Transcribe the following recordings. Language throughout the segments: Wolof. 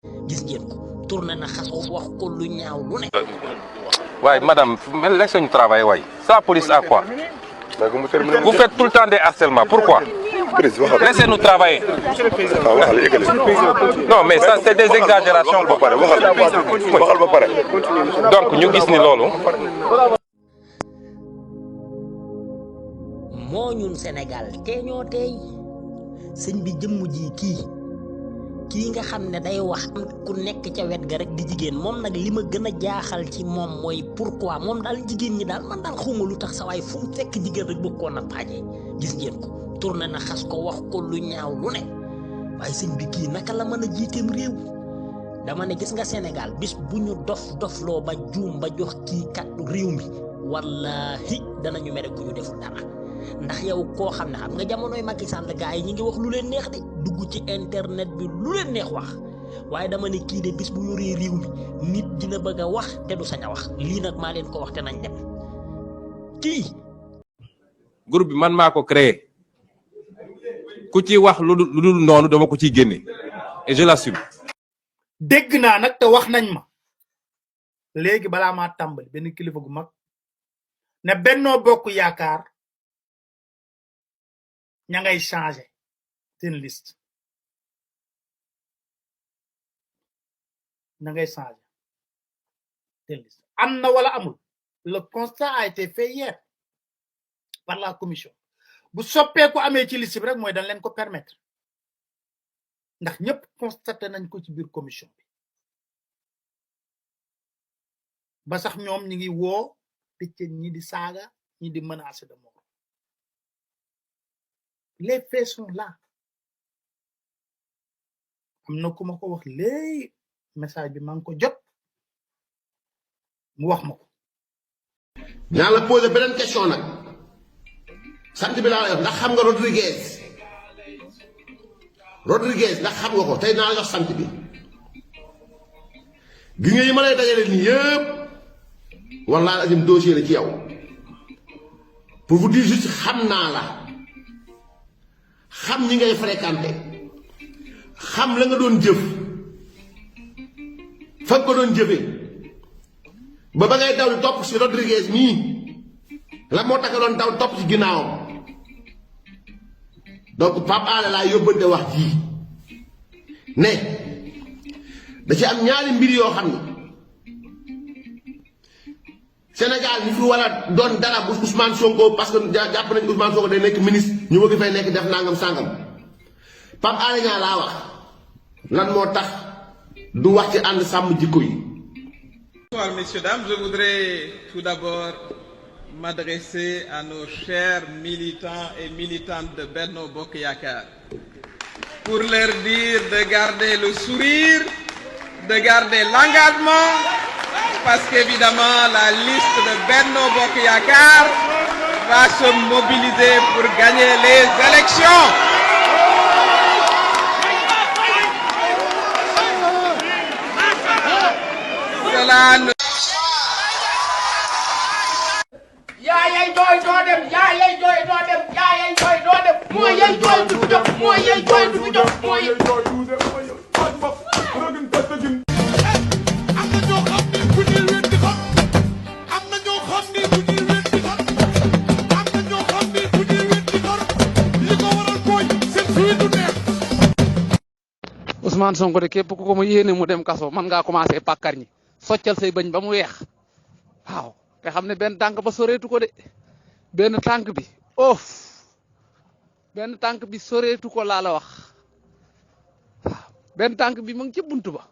gis ngeen ko tourné na xas ko wax ko lu ñaaw lu ne. Ouais, madame, laissez-nous travailler, ouais. Ça, la police a quoi? Vous faites tout le temps des harcèlements, pourquoi? Laissez-nous travailler. Non, mais ça, c'est des exagérations, quoi. Donc, nous disons lolo. moo ñun Sénégal te ñoo tey sëñ bi jëmm ji kii nga xam ne day wax ku nekk ca wet ga rek di jigéen moom nag li ma gën a jaaxal ci moom mooy pourquoi moom daal jigéen ñi daal man daal xawma lu tax sa waay fu mu fekk jigéen rek bëgg koo na paaje gis ngeen ko tourné na xas ko wax ko lu ñaaw lu ne waaye sëñ bi kii naka la mën a jiiteem réew dama ne gis nga Sénégal bis bu ñu dofloo ba juum ba jox kii kàddu réew mi wallahi danañu mere ku ñu deful dara ndax yow koo xam ne xam nga jamonoy Macky Sall gars yi ñi ngi wax lu leen neex de dugg ci internet bi lu leen neex wax waaye dama ne kii de bis bu yoree réew mi nit dina bëgg a wax te du sañ a wax lii nag maa leen ko wax te nañ dem kii. Groupe bi man maa ko créé ku ci wax lu dul noonu dama ko ciy génne et je l'assume. dégg naa nag te wax nañ ma léegi balaa maa tàmbali benn kilifa gu mag ne Benno Bokk Yaakaar ña ngay changé seen liste ña ngay changé seen liste am na wala amul le constat a été fait hier par la commission bu soppeeku amee ci liste bi rek mooy dañ leen ko permettre ndax ñëpp constaté nañ ko ci biir commission bi ba sax ñoom ñi ngi woo picc ñi di saaga ñi di menacer de mort. Les faits sont là am na ku ma ko wax léegi message bi maa ngi ko jot mu wax ma ko. naa la posé beneen question nag sant bi laa la yor ndax xam nga Rodriguez ndax xam nga ko tey naa la jox sant bi gi nga yi ma lay dajale nii yëpp wallaahi azim dossier la ci yow pour vous dire juste xam naa la. xam ñi ngay fréquenté xam la nga doon jëf fa ko doon jëfee ba ngay daw di topp si Rodriguez mii la moo tax doon daw topp ci ginnaawam donc Pape Alé laa yóbbante wax ji ne da ci am ñaari mbir yoo xam ne Sénégal ñu fi war a doon dara bu Ousmane Sonko parce que jàpp nañu Ousmane Sonko day nekk ministre ñu bëgg fay nekk def nangam sangam Pape Alé Niang laa wax lan moo tax du wax ci ànd sàmm jikko yi. Bonsoir messieurs, dames, je voudrais tout d'abord m'adresser à nos chers militants et militantes de Benno Bokk Yakaar pour leur dire de garder le sourire, de garder l'engagement. Parce qu'évidemment, la liste de Benno Bokk Yakaar va se mobiliser pour gagner les élections. Cela ne... yaayay jooy doo dem yaayay jooy doo dem yaayay jooy doo dem mooy yay jooy du fi jóg mooy yay jooy du fi jóg mooy Ousmane Sonko de képp ku ko ma yéene mu dem kaso man ngaa commencé pàkkar ñi soccal say bañ ba mu weex waaw te xam ne benn tànk ba soreetu ko de benn tànk bi benn tànk bi soreetu ko laa la wax waaw benn tànk bi mu ngi ci buntu ba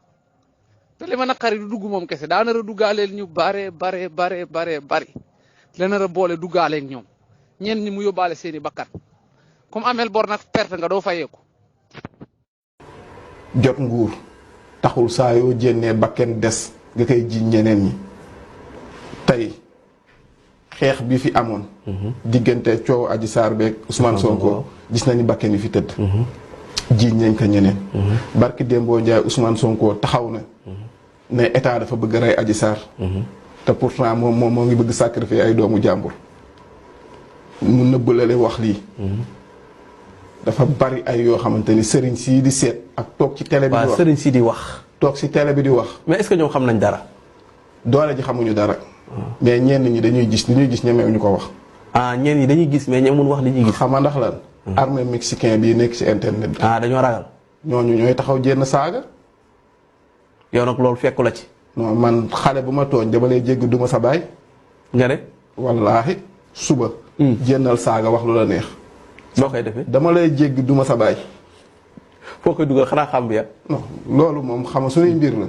te li ma naqari du dugg moom kese daa nar a duggaaleel ñu bare bari la nar a boole duggaaleeg ñoom ñenn ñi mu yóbbaale seeni bakkan comme amel bor nag perte nga doo fayeeku. jot nguur taxul saa yoo jénnee bakken des nga koy ji ñeneen ñi tey xeex bi fi amoon diggante coow Adji Sarr beeg Ousmane Sonko gis nañu bakken yi fi tëdd jiiñ nañ ko ñeneen barki Dembo Ndiaye Ousmane Sonko taxaw na ne état dafa bëgg rey Adji Sarr te pourtant moom moo ngi bëgg sacrifier ay doomu jàmbur mu nëbbalale wax lii dafa bari ay yoo xamante ni sëriñ sii di seet ak toog ci télé bi. waaw sëriñ sii di wax. toog si télé bi di wax. mais est-ce que ñoom xam nañ dara. doole ji xamuñu dara. mais ñenn ñi dañuy gis li ñuy gis ñemewuñu ko wax. ah ñenn ñi dañuy gis mais ñemewuñu wax li ñuy gis. xam nga ndax lan. armée mexicain bii nekk si internet bi. ah dañoo ragal. ñooñu ñooy taxaw jénn saaga. yow nag loolu fekku la ci. non man xale bu ma tooñ dama lay jégg duma sa baay. nga ne. wallaahi suba. jénnal saaga wax lu la neex. noo koy defee. dama lay jégg duma sa baay. foo koy dugal xanaa xam bi ya. non loolu moom xam nga suñuy mbir la.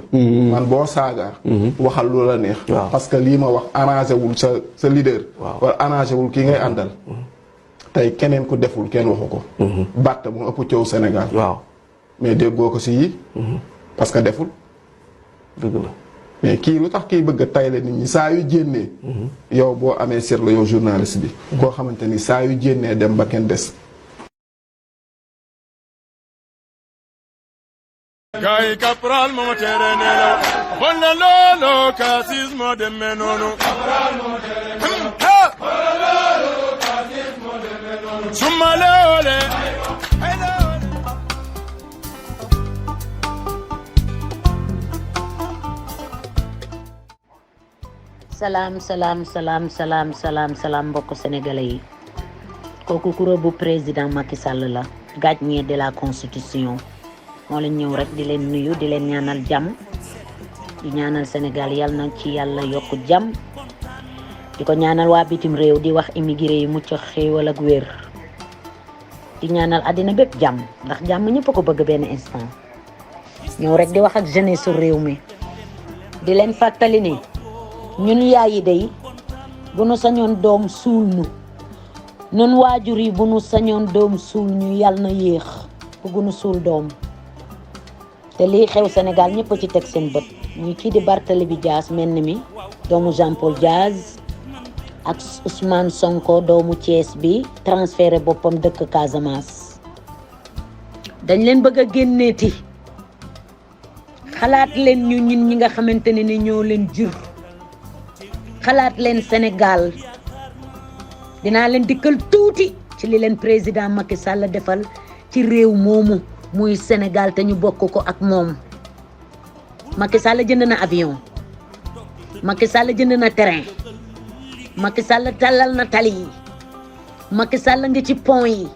man boo saagaa. waxal lu la neex. parce que lii ma wax arrangé wul sa leader. wala arrangé wul kii ngay àndal. tey keneen ku deful kenn waxu ko. batt mu ëpp coow Sénégal. waaw mais déggoo ko si yi parce que deful. dëgg la mais kii lu tax kii bëgg a tayle nit ñi saa yu jénnee. yow boo amee seetlu yow journaliste bi. koo xamante ni saa yu jénnee dem ba kenn des. Gai caporal mo tere nelo Bolla lolo casismo de menono Caporal mo tere nelo Bolla lolo casismo de menono Summa leole salaam mbokk sénégalais yi kooku kuréel bu président Macky Sall la gardien de la constitution moo leen ñëw rek di leen nuyu di leen ñaanal jàmm di ñaanal Sénégal yàlla na ci yàlla yokk jàmm di ko ñaanal waa bitim réew di wax immigré yi mucc xéewal ak wér di ñaanal àddina bépp jàmm ndax jàmm ñëpp a ko bëgg benn instant ñëw rek di wax ak jeunesse su réew mi di leen fàttali ni ñun yaay yi day bu nu sañoon doom suul ñu ñun waajur yi bu nu sañoon doom suul ñu yàlla na yéex bëggunu suul doom te lii xew Sénégal ñëpp ci teg seen bët ñu kii di Barthélémy Dias mel ni mi doomu Jean Paul Dias ak Ousmane Sonko doomu Thiès bi transféré boppam dëkk Casamance dañ leen bëgg a génneeti xalaat leen ñu ñin ñi nga xamante ne ni ñoo leen jur xalaat leen Sénégal dinaa leen dikkal tuuti ci li leen président Macky Sall defal ci réew moomu muy Sénégal te ñu bokk ko ak moom Macky Sall jënd na avion Macky Sall jënd na terrain Macky Sall tàllal na tali yi Macky Sall ngi ci pont yi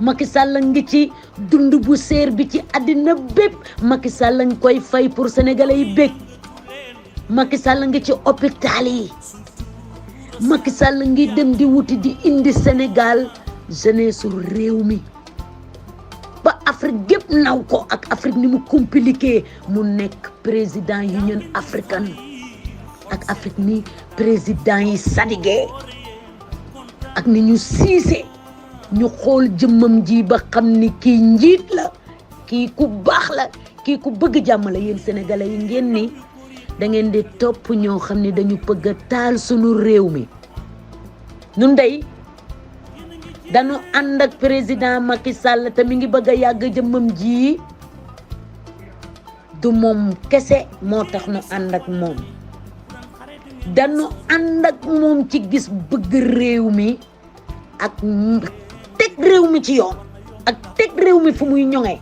Macky Sall ngi ci dund bu seer bi ci àddina bépp Macky Sall ngi koy fay pour sénégalais yi bég Macky Sall ngi ci hôpital yi Macky Sall ngi dem di wuti di indi Sénégal jeunesse réew mi ba Afrique gépp naw ko ak Afrique ni mu compliqué mu nekk président Union africaine ak Afrique ni président yi sadigee ak ni ñu siise ñu xool jëmmam ji ba xam ni kii njiit la kii ku baax la kii ku bëgg jàmm la yéen sénégalais yi ngeen ni da ngeen di topp ñoo xam ne dañu bëgg a taal sunu réew mi ñun day dañu ànd ak président Macky Sall te mi ngi bëgg a yàgg jëmmam ji du moom kese moo tax nu ànd ak moom dañu ànd ak moom ci gis bëgg réew mi ak teg réew mi ci yoon ak teg réew mi fu muy ñoŋee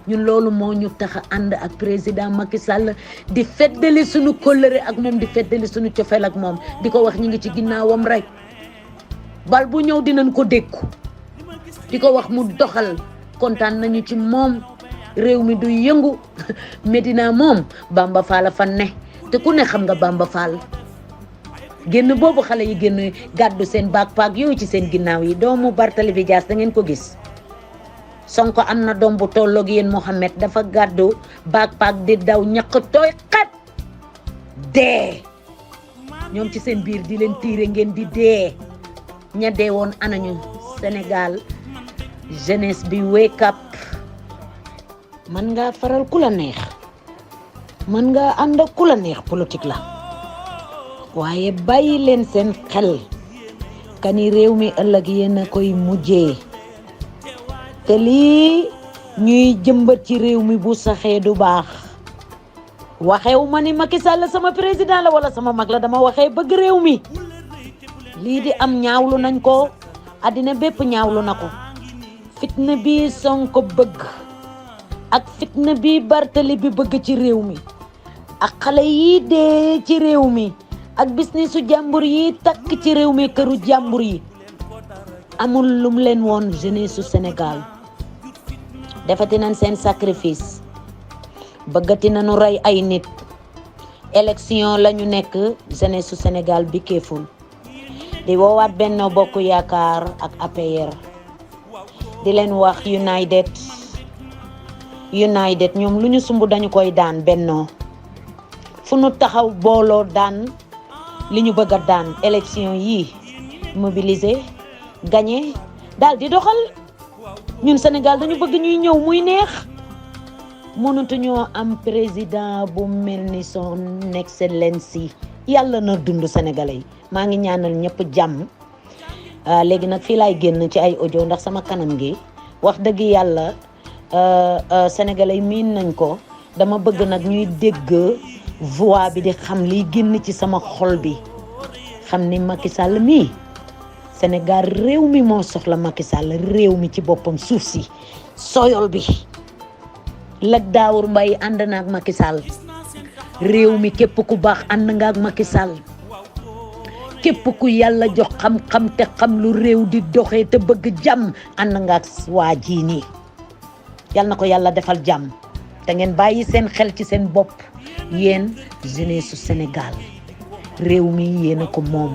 ñun loolu moo ñu tax a ànd ak président Macky Sall di feddali suñu kóllëre ak moom di feddali suñu cofeel ak moom di ko wax ñi ngi ci ginnaawam rek bal bu ñëw dinañ ko dékku di ko wax mu doxal kontaan nañu ci moom réew mi du yëngu Medina moom Bamba Fall fan ne te ku ne xam nga Bamba Fall génn boobu xale yi génn gàddu seen backpack yooyu ci seen ginnaaw yi doomu Barthélémy Dias da ngeen ko gis Sonko am na doom bu tolloog yéen Mohamed dafa gàddu backpack di daw ñaq tooy xat dee ñoom ci seen biir di leen tiire ngeen di dee ña dee woon anañu Sénégal jeunesse bi wake up man nga faral ku la neex man nga ànd ak ku la neex politique la waaye bàyyi leen seen xel kani réew mi ëllëg yéen a koy mujjee te lii ñuy jëmbat ci réew mi bu saxee du baax waxewu ma ni Macky Sall sama président la wala sama mag la dama waxee bëgg réew mi lii di am ñaawlu nañ ko àddina bépp ñaawlu na ko fitna bi Sonko bëgg ak fitna bi Bartali bi bëgg ci réew mi ak xale yi dee ci réew mi ak businessu jàmbur yi takk ci réew mi këru jàmbur yi amul lum leen woon jeunesse su Sénégal defati nañ seen sacrifice bëggati nañu rey ay nit élection lañu nekk jeunesse su Sénégal bi keeful di woowaat Benno Bokk Yaakaar ak APR di leen wax United ñoom lu ñu sumb dañu koy daan Benno fu nu taxaw booloo daan li ñu bëgg a daan élection yi mobiliser gagner daal di doxal ñun Sénégal dañu bëgg ñuy ñëw muy neex mënatuñoo am président bu mel ni son excellence yàlla na dund sénégalais yi maa ngi ñaanal ñëpp jàmm léegi nag fii laay génn ci ay audio ndax sama kanam gi wax dëgg yàlla sénégalais yi miin nañ ko dama bëgg nag ñuy dégg voix bi di xam liy génn ci sama xol bi xam ni Macky Sall mii Sénégal réew mi moo soxla Macky Sall réew mi ci boppam suuf si soyol bi Lat Daawur Mbay ànd na ak Macky Sall réew mi képp ku baax ànd nga ak Macky Sall képp ku yàlla jox xam-xam te xam lu réew di doxee te bëgg jàmm ànd nga ak waa ji nii yal na ko yàlla defal jàmm te ngeen bàyyi seen xel ci seen bopp yéen jeunesse su Sénégal réew mi yéen a ko moom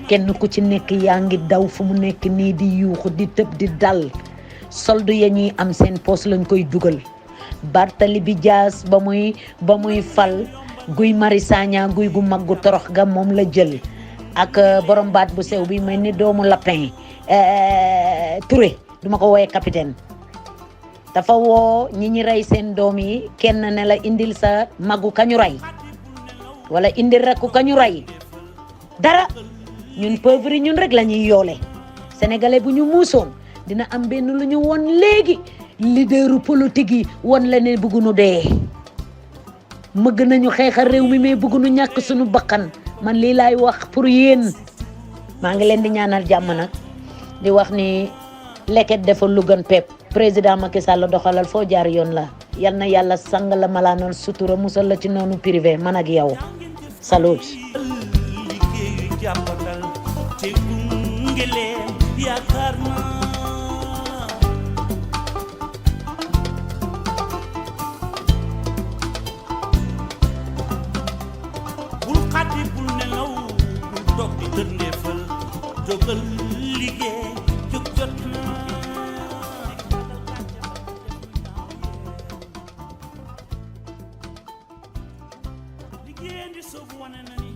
kenn ku ci nekk yaa ngi daw fu mu nekk nii di yuuxu di tëb di dal solde ya ñuy am seen poos lañ koy dugal Bartali bi Dias ba muy fal Guy Marius Sagna guy gu mag gu torox ga moom la jël ak borom baat bu sew bi mel ni doomu lapin Touré duma ko wooyee capitaine dafa woo ñi rey seen doom yi kenn ne la indil sa magu kañu rey wala indil rakku kañu rey dara ñun pauvre yi ñun rek la ñuy yoole sénégalais bu ñu muusoon dina am benn lu ñu won léegi leaderu politique yi won la ne bëggunu dee mëgg nañu xeexal réew mi mais bëggunu ñàkk suñu bakkan man lii laay wax pour yéen maa ngi leen di ñaanal jàmm nag di wax ni leket defal lu gën pepp président Macky Sall doxalal foo jaar yoon la yal na yàlla sang la malaanoon sutura musal la ci noonu privé man ak yow salut bul xati bul nelaw bul dog di tëndeefal jógal liggéey jóg jot na liggéey di soof wane na ni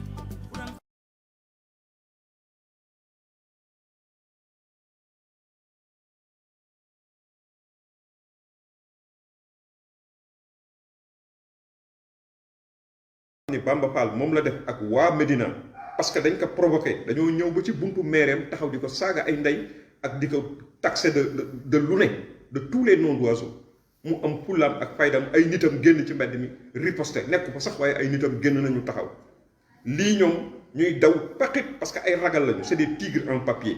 ni Bamba Fall moom la def ak waa Médina parce que dañ ko provoqué dañoo ñëw ba ci buntu meereem taxaw di ko saaga ay ndey ak di ko taxé de lu ne de tous les noms d'oiseaux mu am fullaam ak faydam ay nitam génn ci mbedd mi riposté nekk ko sax waaye ay nitam génn nañu taxaw lii ñoom ñuy daw paqit parce que ay ragal lañu c'est des tigres en papier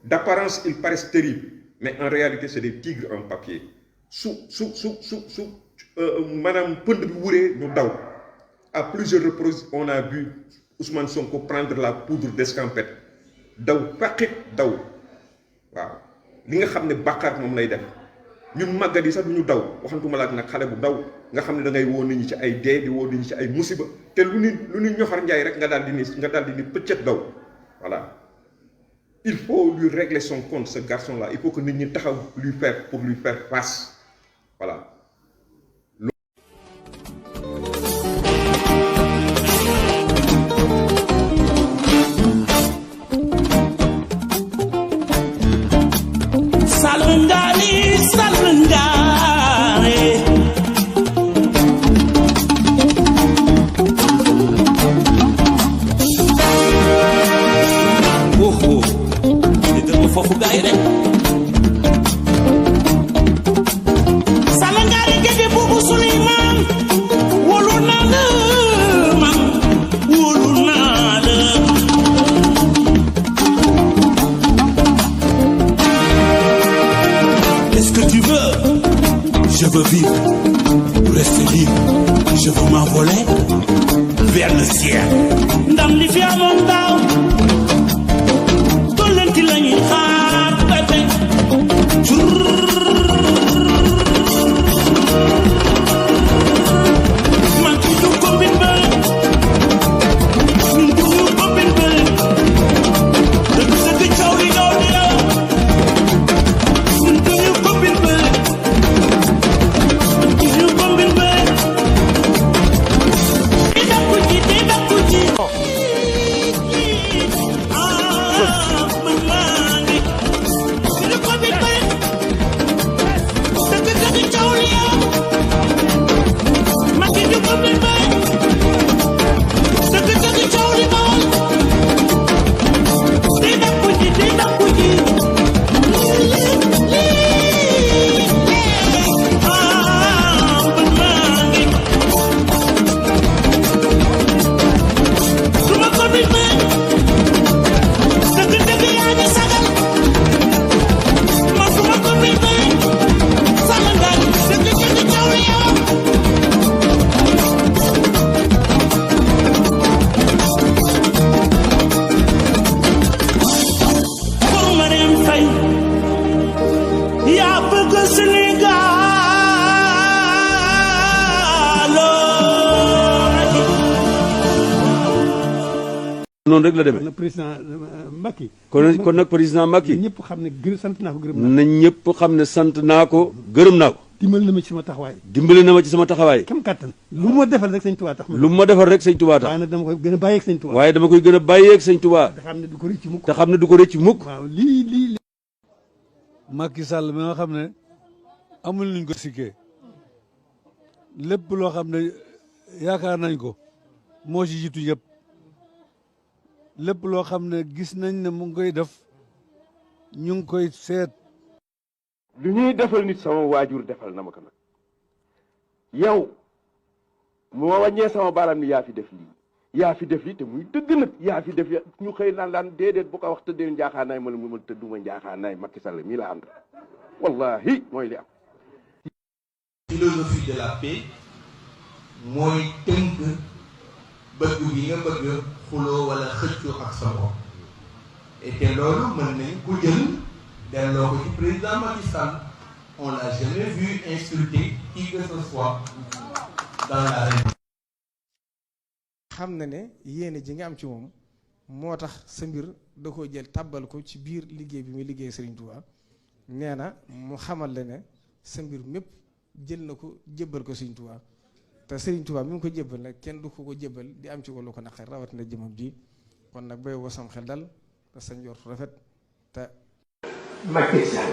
d'apparence ils paraissent terribles mais en réalité c'est des tigres en papier su maanaam pënd bi wuree ñu daw. À plusieurs reprises, on a vu Ousmane Sonko prendre la poudre d'escampette daw paqit daw waaw li nga xam ne bàkkaar moom lay def ñun màggat yi sax du ñu daw waxantuma la ak nag xale bu daw nga xam ne da ngay woo nit ñi ci ay dee di woo nit ñi ci ay musiba te lu ni ñoxar njaay rek nga daal di ni pëccët daw voilà. Il faut lui régler son compte ce garçon-là il faut que nit ñi taxaw pour lui faire face voilà. Salanga veux vivre, rester libre. Je veux m'envoler vers le ciel. Ndam li fi amoon daaw tollenti la ñuy xaar ba tey. Man ki du ko bimbal, ñun du ko bimbal. Dëgg dëgg caw li ñoo di yow, ñun du ko bimbal. noonu rek la demee président Macky kon nag président Macky ñëpp xam ne sant naa ko gërëm na ñëpp xam ne sant naa ko gërëm naa ko dimbali na ma ci sama taxawaay dimbali na ma ci sama taxawaay kam kattan lu ma defal rek sëñ Tuubaa tax lu ma defal rek sëñ Tuubaa tax waaye nag dama koy gën a bàyyeeg sëñ Tuubaa waaye dama koy gën a bàyyeeg sëñ Tuubaa te xam ne du ko rëcc mukk te xam ne du ko rëcc mukk waaw lii Macky Sall mi nga xam ne amul luñ ko sikkee lépp loo xam ne yaakaar nañ ko moo ci jiitu yëpp lépp loo xam ne gis nañ ne mu ngi koy def ñu ngi koy seet. lu ñuy defal nit sama waajur defal na ma ko nag yow mu ma wàññee sama baaraam ni yaa fi def lii te muy dëgg nag yaa fi def ñu xëy naan laan déedéet bu ko wax tëddee njaaxaanaay ma la mu ma tëdduma njaaxaanaay Macky Sall mii la ànd wallahi mooy li am. philosophie de la paix mooy tënk bëgg bi nga bëgg xuloo wala xëccoo ak sa bopp et te loolu mën nañ ko jël delloo ko ci président Macky Sall on l'a jamais vu insulter qui que ce soit dans la région. xam na ne yéene ji nga am ci moom moo tax sa mbir da koo jël tàbbal ko ci biir liggéey bi muy liggéey Serigne Touba nee na mu xamal la ne sa mbir mépp jël na ko jébbal ko Serigne Touba te Serigne Touba mi ngi ko jébbal nag kenn du ko jébbal di am ci ko lu ko naqar rawatina jëmam ji kon nag bay wasam xel dal te sa njort rafet te. Macky Sall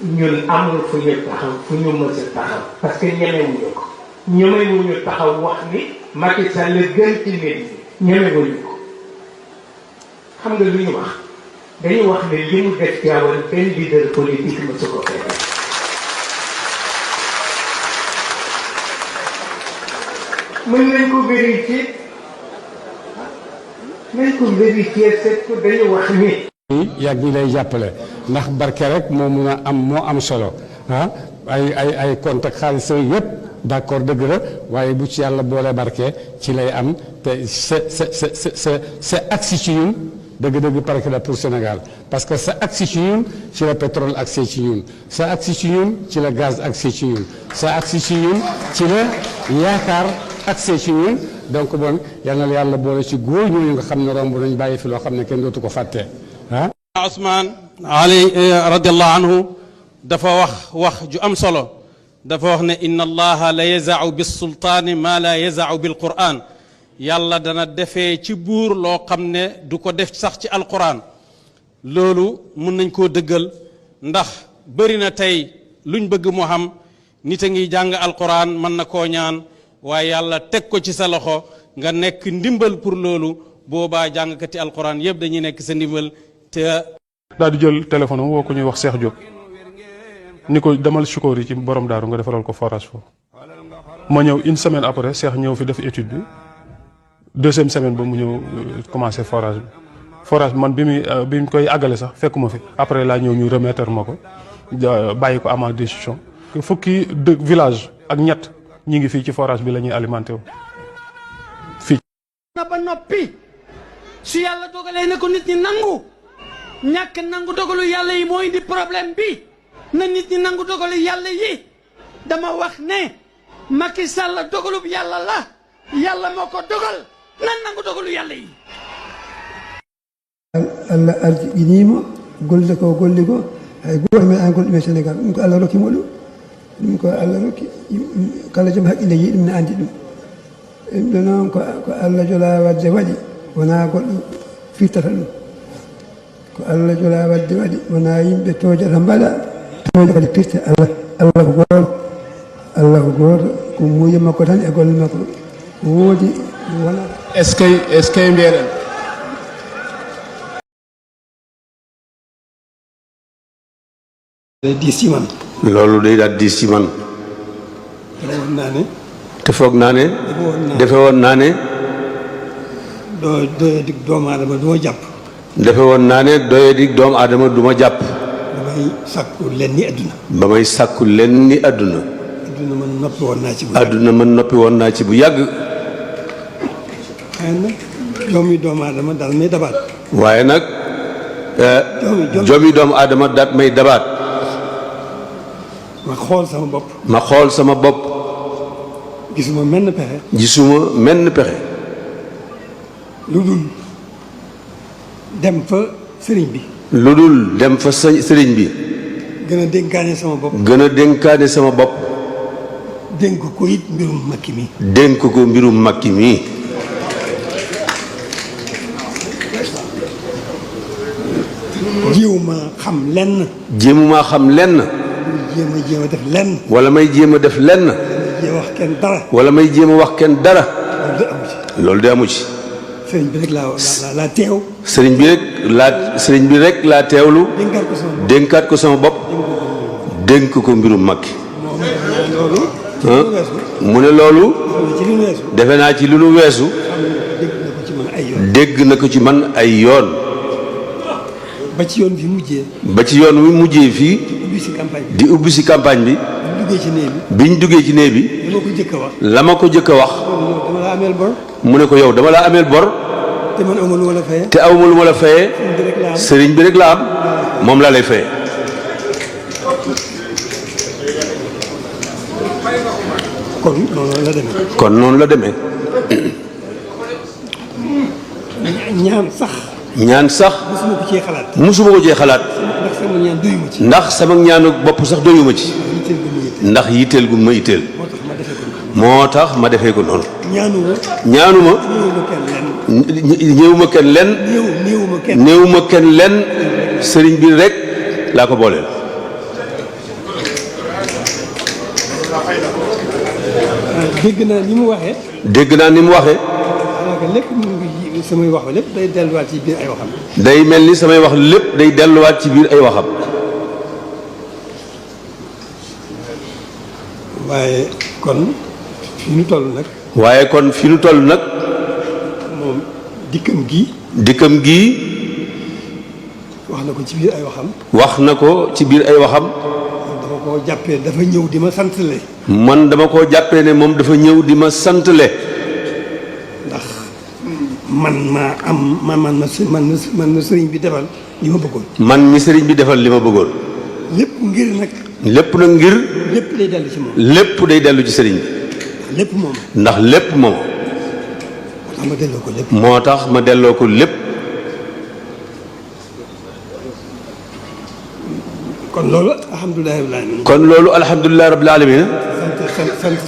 ñun amul fu ñu taxaw fu ñu mës a taxaw parce que ñemewuñu ko ñemewuñu taxaw wax ni Macky Sall la gën ci mbir mi ñemewuñu ko xam nga lu ñu wax dañu wax ne li mu def Tivaouane benn leader politique mësu ko fekk. mën nañ ko vérifier seet ko dañu wax ni. yàgg ñi lay jàppale ndax barke rek moo mun a am moo am solo ah ay compte ak xaalis yëpp d'accord dëgg la waaye bu ci yàlla boole barke ci lay am te sa agsi ci ñun dëgg-dëgg barke la pour Sénégal parce que sa agsi ci ñun ci la pétrole agsi ci ñun sa agsi ci ñun ci la gaz agsi ci ñun sa agsi ci ñun ci la yaakaar agsi ci ñun donc bon yal na la yàlla boole ci góor ñooñu nga xam ne romb nañ bàyyi fi loo xam ne kenn dootu ko fàtte ah. Ousmane Ali radiallahu anhu dafa wax ju am solo dafa wax ne inna allaha la yazau bis sultaani ma la yazau bil quran yàlla dana defee ci buur loo xam ne du ko def sax ci alquran loolu mun nañ koo dëggal ndax bëri na tey luñ bëgg mu xam nit a ngi jàng alquran mën na koo ñaan waaye yàlla teg ko ci sa loxo nga nekk ndimbal pour loolu boobaa jàngkati alquran yëpp dañuy nekk sa ndimbal te. daal di jël téléphone am woo ko ñuy wax Cheikh Diop ni ko demal Chukor yi ci borom daaru nga defaral ko forage foofu ma ñëw une semaine après Cheikh ñëw fi def étude bi deuxième semaine ba mu ñëw commencé forage bi man bi mu koy àggale sax fekkuma fi après laa ñëw ñu remettre ma ko bàyyi ko à ma décision fukki village ak ñett ñi ngi fii ci forage bi la ñuy alimenté wu fii. na ba noppi su yàlla dogalee ne ko nit ñi nangu ñàkk nangu dogalu yàlla yi moo indi problème bi na nit ñi nangu dogalu yàlla yi dama wax ne Macky Sall dogalub yàlla la yàlla moo ko dogal nan nangu dogalu yàlla yi. Allah arjiɗinima golle ko golli ko hay goto men an golɗumen Sénégal ɗum ko Allah rokkimo ɗum ɗum ko Allah rokki kala joom haqqille yi ɗum ne andi ɗum ɗum noon ko Allah jola wadde waɗi wona goɗɗo firtata ɗum ko Allah jola wadde waɗi wona yimɓe tojata mbaɗa toja kadi firte Allah ko goto Allah ko goto ko muuye makko tan e golle makko woodi wona est ce que mbiyeɗen loolu day daal diis ci man te foog naa ne defe woon naa ne doyadik doomu aadama du ma jàpp defe woon naa ne doyadik doomu aadama du ma jàpp damay sàkku len ni adduna ba may sàkku len ni adduna adduna man noppi woon naa ci bu adduna man noppi woon naa ci bu yàgg waaye nag joomi doomu aadama daal may dabaat waaye nag joomi doomu aadama daat may dabaat ma xool sama bopp ma xool sama bopp gisuma menn pexe gisuma menn pexe lu dul dem fa sëriñ bi lu dul dem fa sëriñ bi gën a dénkaane sama bopp gën a dénkaane sama bopp dénk ko it mbirum Macky mi dénk ko mbirum Macky mi jéemuma xam lenn jéemuma xam lenn jéem a def lenn wala may jéem a def lenn wax kenn dara wala may jéem a wax kenn dara loolu de amu ci sëriñ bi rek laa teew sëriñ bi rek laa teewlu dénkaat ko sama bopp dénk ko mbirum Macky mu ne loolu defe naa ci lu nu weesu dégg na ko ci man ay yoon ba ci yoon bi mujjee ba ci yoon wi mujjee fii di ubbi si campagne bi biñ duggee ci néeg bi la ma ko jëkk a wax mu ne ko yow dama laa ameel bor te awma lu ma la fayee sëriñ bi rek la am moom laa lay fayee kon noonu la demee ñaan sax musuma ko cee xalaat ndax sama ñaanu bopp sax doyuma ci ndax yitteel gu ma yitteel moo tax ma defee ko noonu ñaanuma ñëwuma kenn lenn néewuma kenn lenn sëriñ bi rek laa ko booleel dégg naa ni mu waxee lépp samay wax lépp day delluwaat ci biir ay waxam day mel ni samay wax lépp day delluwaat ci biir ay waxam waaye kon fi ñu toll nag moom dikkam gii wax na ko ci biir ay waxam wax na ko ci biir ay waxam dama koo jàppee dafa ñëw di ma santale man dama koo jàppee ne moom dafa ñëw di ma santale ndax man maa am man na sëriñ bi defal li ma bëggoon man mi sëriñ bi defal li ma bëggoon lépp ngir nag lépp nag ngir lépp day dellu ci moom lépp day dellu ci sëriñ bi lépp moom ndax lépp moom ma delloo ko lépp moo tax ma delloo ko lépp kon loolu alhamdulilah rabbil alamin kon loolu alhamdulilah rabbil alamin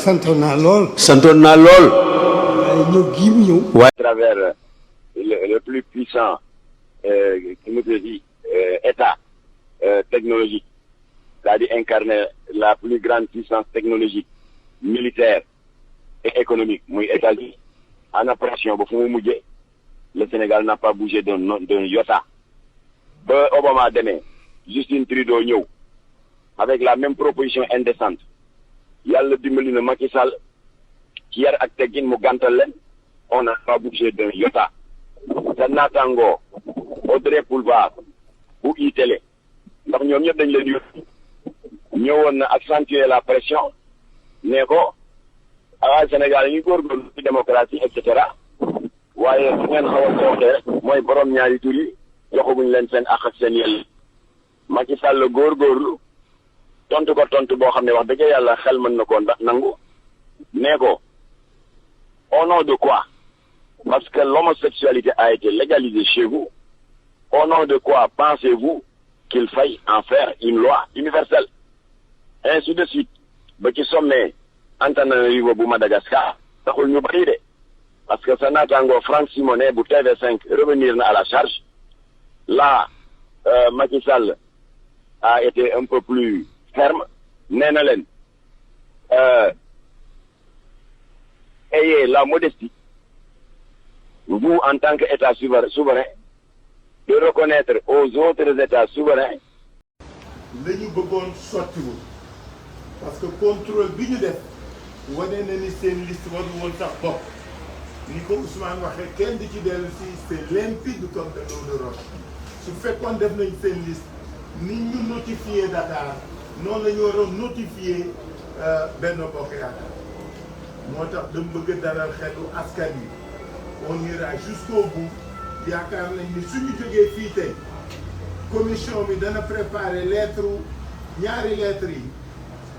santoon naa lool santoon naa lool waaye ñëw gii mu ñëw à travers le plus puissant état technologique, c'est-à-dire incarner la plus grande puissance technologique, militaire et économique, muy États-Unis en opération ba fu mu mujjee le Sénégal n'a pas bougé d'un iota ba Obama demee Justin Trudeau ñëw avec la même proposition indécente yàlla dimbali na Macky Sall ci yar ak teggin mu gàntal leen on n'a pas bougé d'un iota sa naataangoo Audrey Pulvar bu iTélé ndax ñoom ñëpp dañ leen yónni ñëwoon na accentuer la pression ne ko Sénégal yi ñu góorgóorlu ci démocratie et cetera waaye su ngeen xaw a sooxee rek mooy borom ñaari tur yi joxaguñ leen seen àq ak seen yell. Macky Sall góorgóorlu tontu ko tontu boo xam ne wax dëgg yàlla xel mën na koo nangu nee ko au nom de quoi parce que l'homosexualité a été légalisée chez vous au nom de quoi pensez-vous qu'il faille en faire une loi universelle ainsi de suite ba ci sommet Antananarivo bu Madagascar taxul ñu bari de parce que sa naataango Franck Simonet bu TV5 revenir na à la charge là Macky Sall a été un peu plus ferme nee na leen ayez la modestie vous en tant qu'État souverain de reconnaître aux autres États souverains. la ñu bëggoon sottiwul parce que contrôle bi ñu def wane na ni seen liste waru woon sax bopp ni ko Ousmane waxee kenn di ci dellu si c'est limpide comme de l'eau de roche su fekkoon def nañ seen liste ni ñu notifié Dakar noonu la ñu waroon notifié Benno Bokk Yaakaar moo tax dama bëgg dalal xelu askan wi on ira jusqu'au bout yaakaar nañ ni suñu jógee fii tey commission bi dana préparer ñaari lettres yi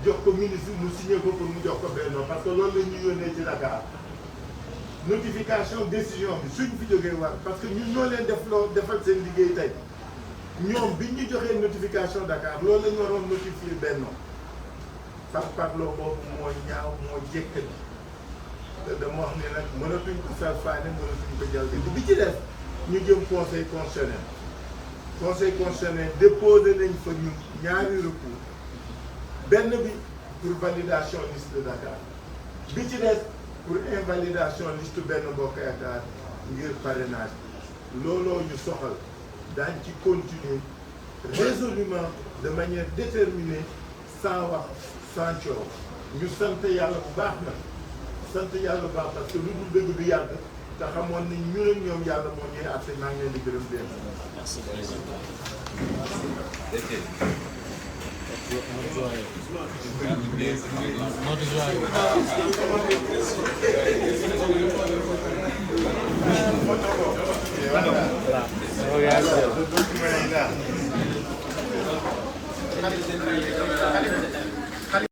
jox ko ministre mu signé ko pour mu jox ko Benno parce que loolu la ñu yónnee ci Dakar notification décision bi suñ fi jógee war parce que ñun ñoo leen defal seen liggéey tey ñoom biñ ñu joxee notification Dakar loolu la ñu waroon notifier Benno parloo boobu moo ñaaw moo jékkali dama wax ne nag mënatuñ ko salfaane mënatuñ ko jalgati bi ci def ñu jëm conseil constitutionnel déposé nañ fa ñun ñaari recours benn bi pour validation liste de Dakar bi ci des pour invalidation liste Benno Bokk Yaakaar ngir parrainage looloo ñu soxal daañ ci continuer résolument de manière déterminée sans wax sans coow ñu sant yàlla bu baax nag sant yàlla bu baax parce que lu dul dëgg du yàgg te xamoon ni ñun ak ñoom yàlla moo ñuy àtte maa ngi leen di gërëm leen.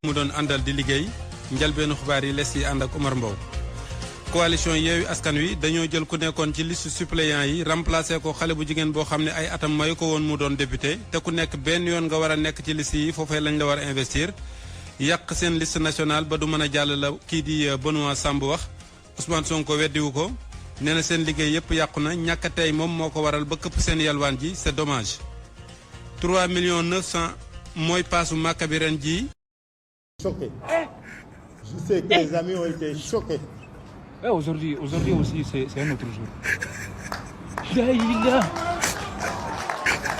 mu doon àndal di liggéey njëlbeenu xibaar yi les yi ànd ak Omar Mbow. coalition Yewwi Askan Wi dañoo jël ku nekkoon ci liste suppléant yi remplacé ko xale bu jigéen boo xam ne ay atam mayu ko woon mu doon député te ku nekk benn yoon nga war a nekk ci liste yi foofee lañ la war a investir yàq seen liste nationale ba du mën a jàll la kii di Benoît Samb wax Ousmane Sonko weddiwu ko nee na seen liggéey yëpp yàqu na ñàkk a tey moom moo ko waral ba këpp seen yalwaan ji c'est dommage 3 900 000 mooy paasu Màkka bi ren jii. Choqué. Je sais que les amis ont été choqués. Ouais, aujourd'hui aussi, c'est un autre jour.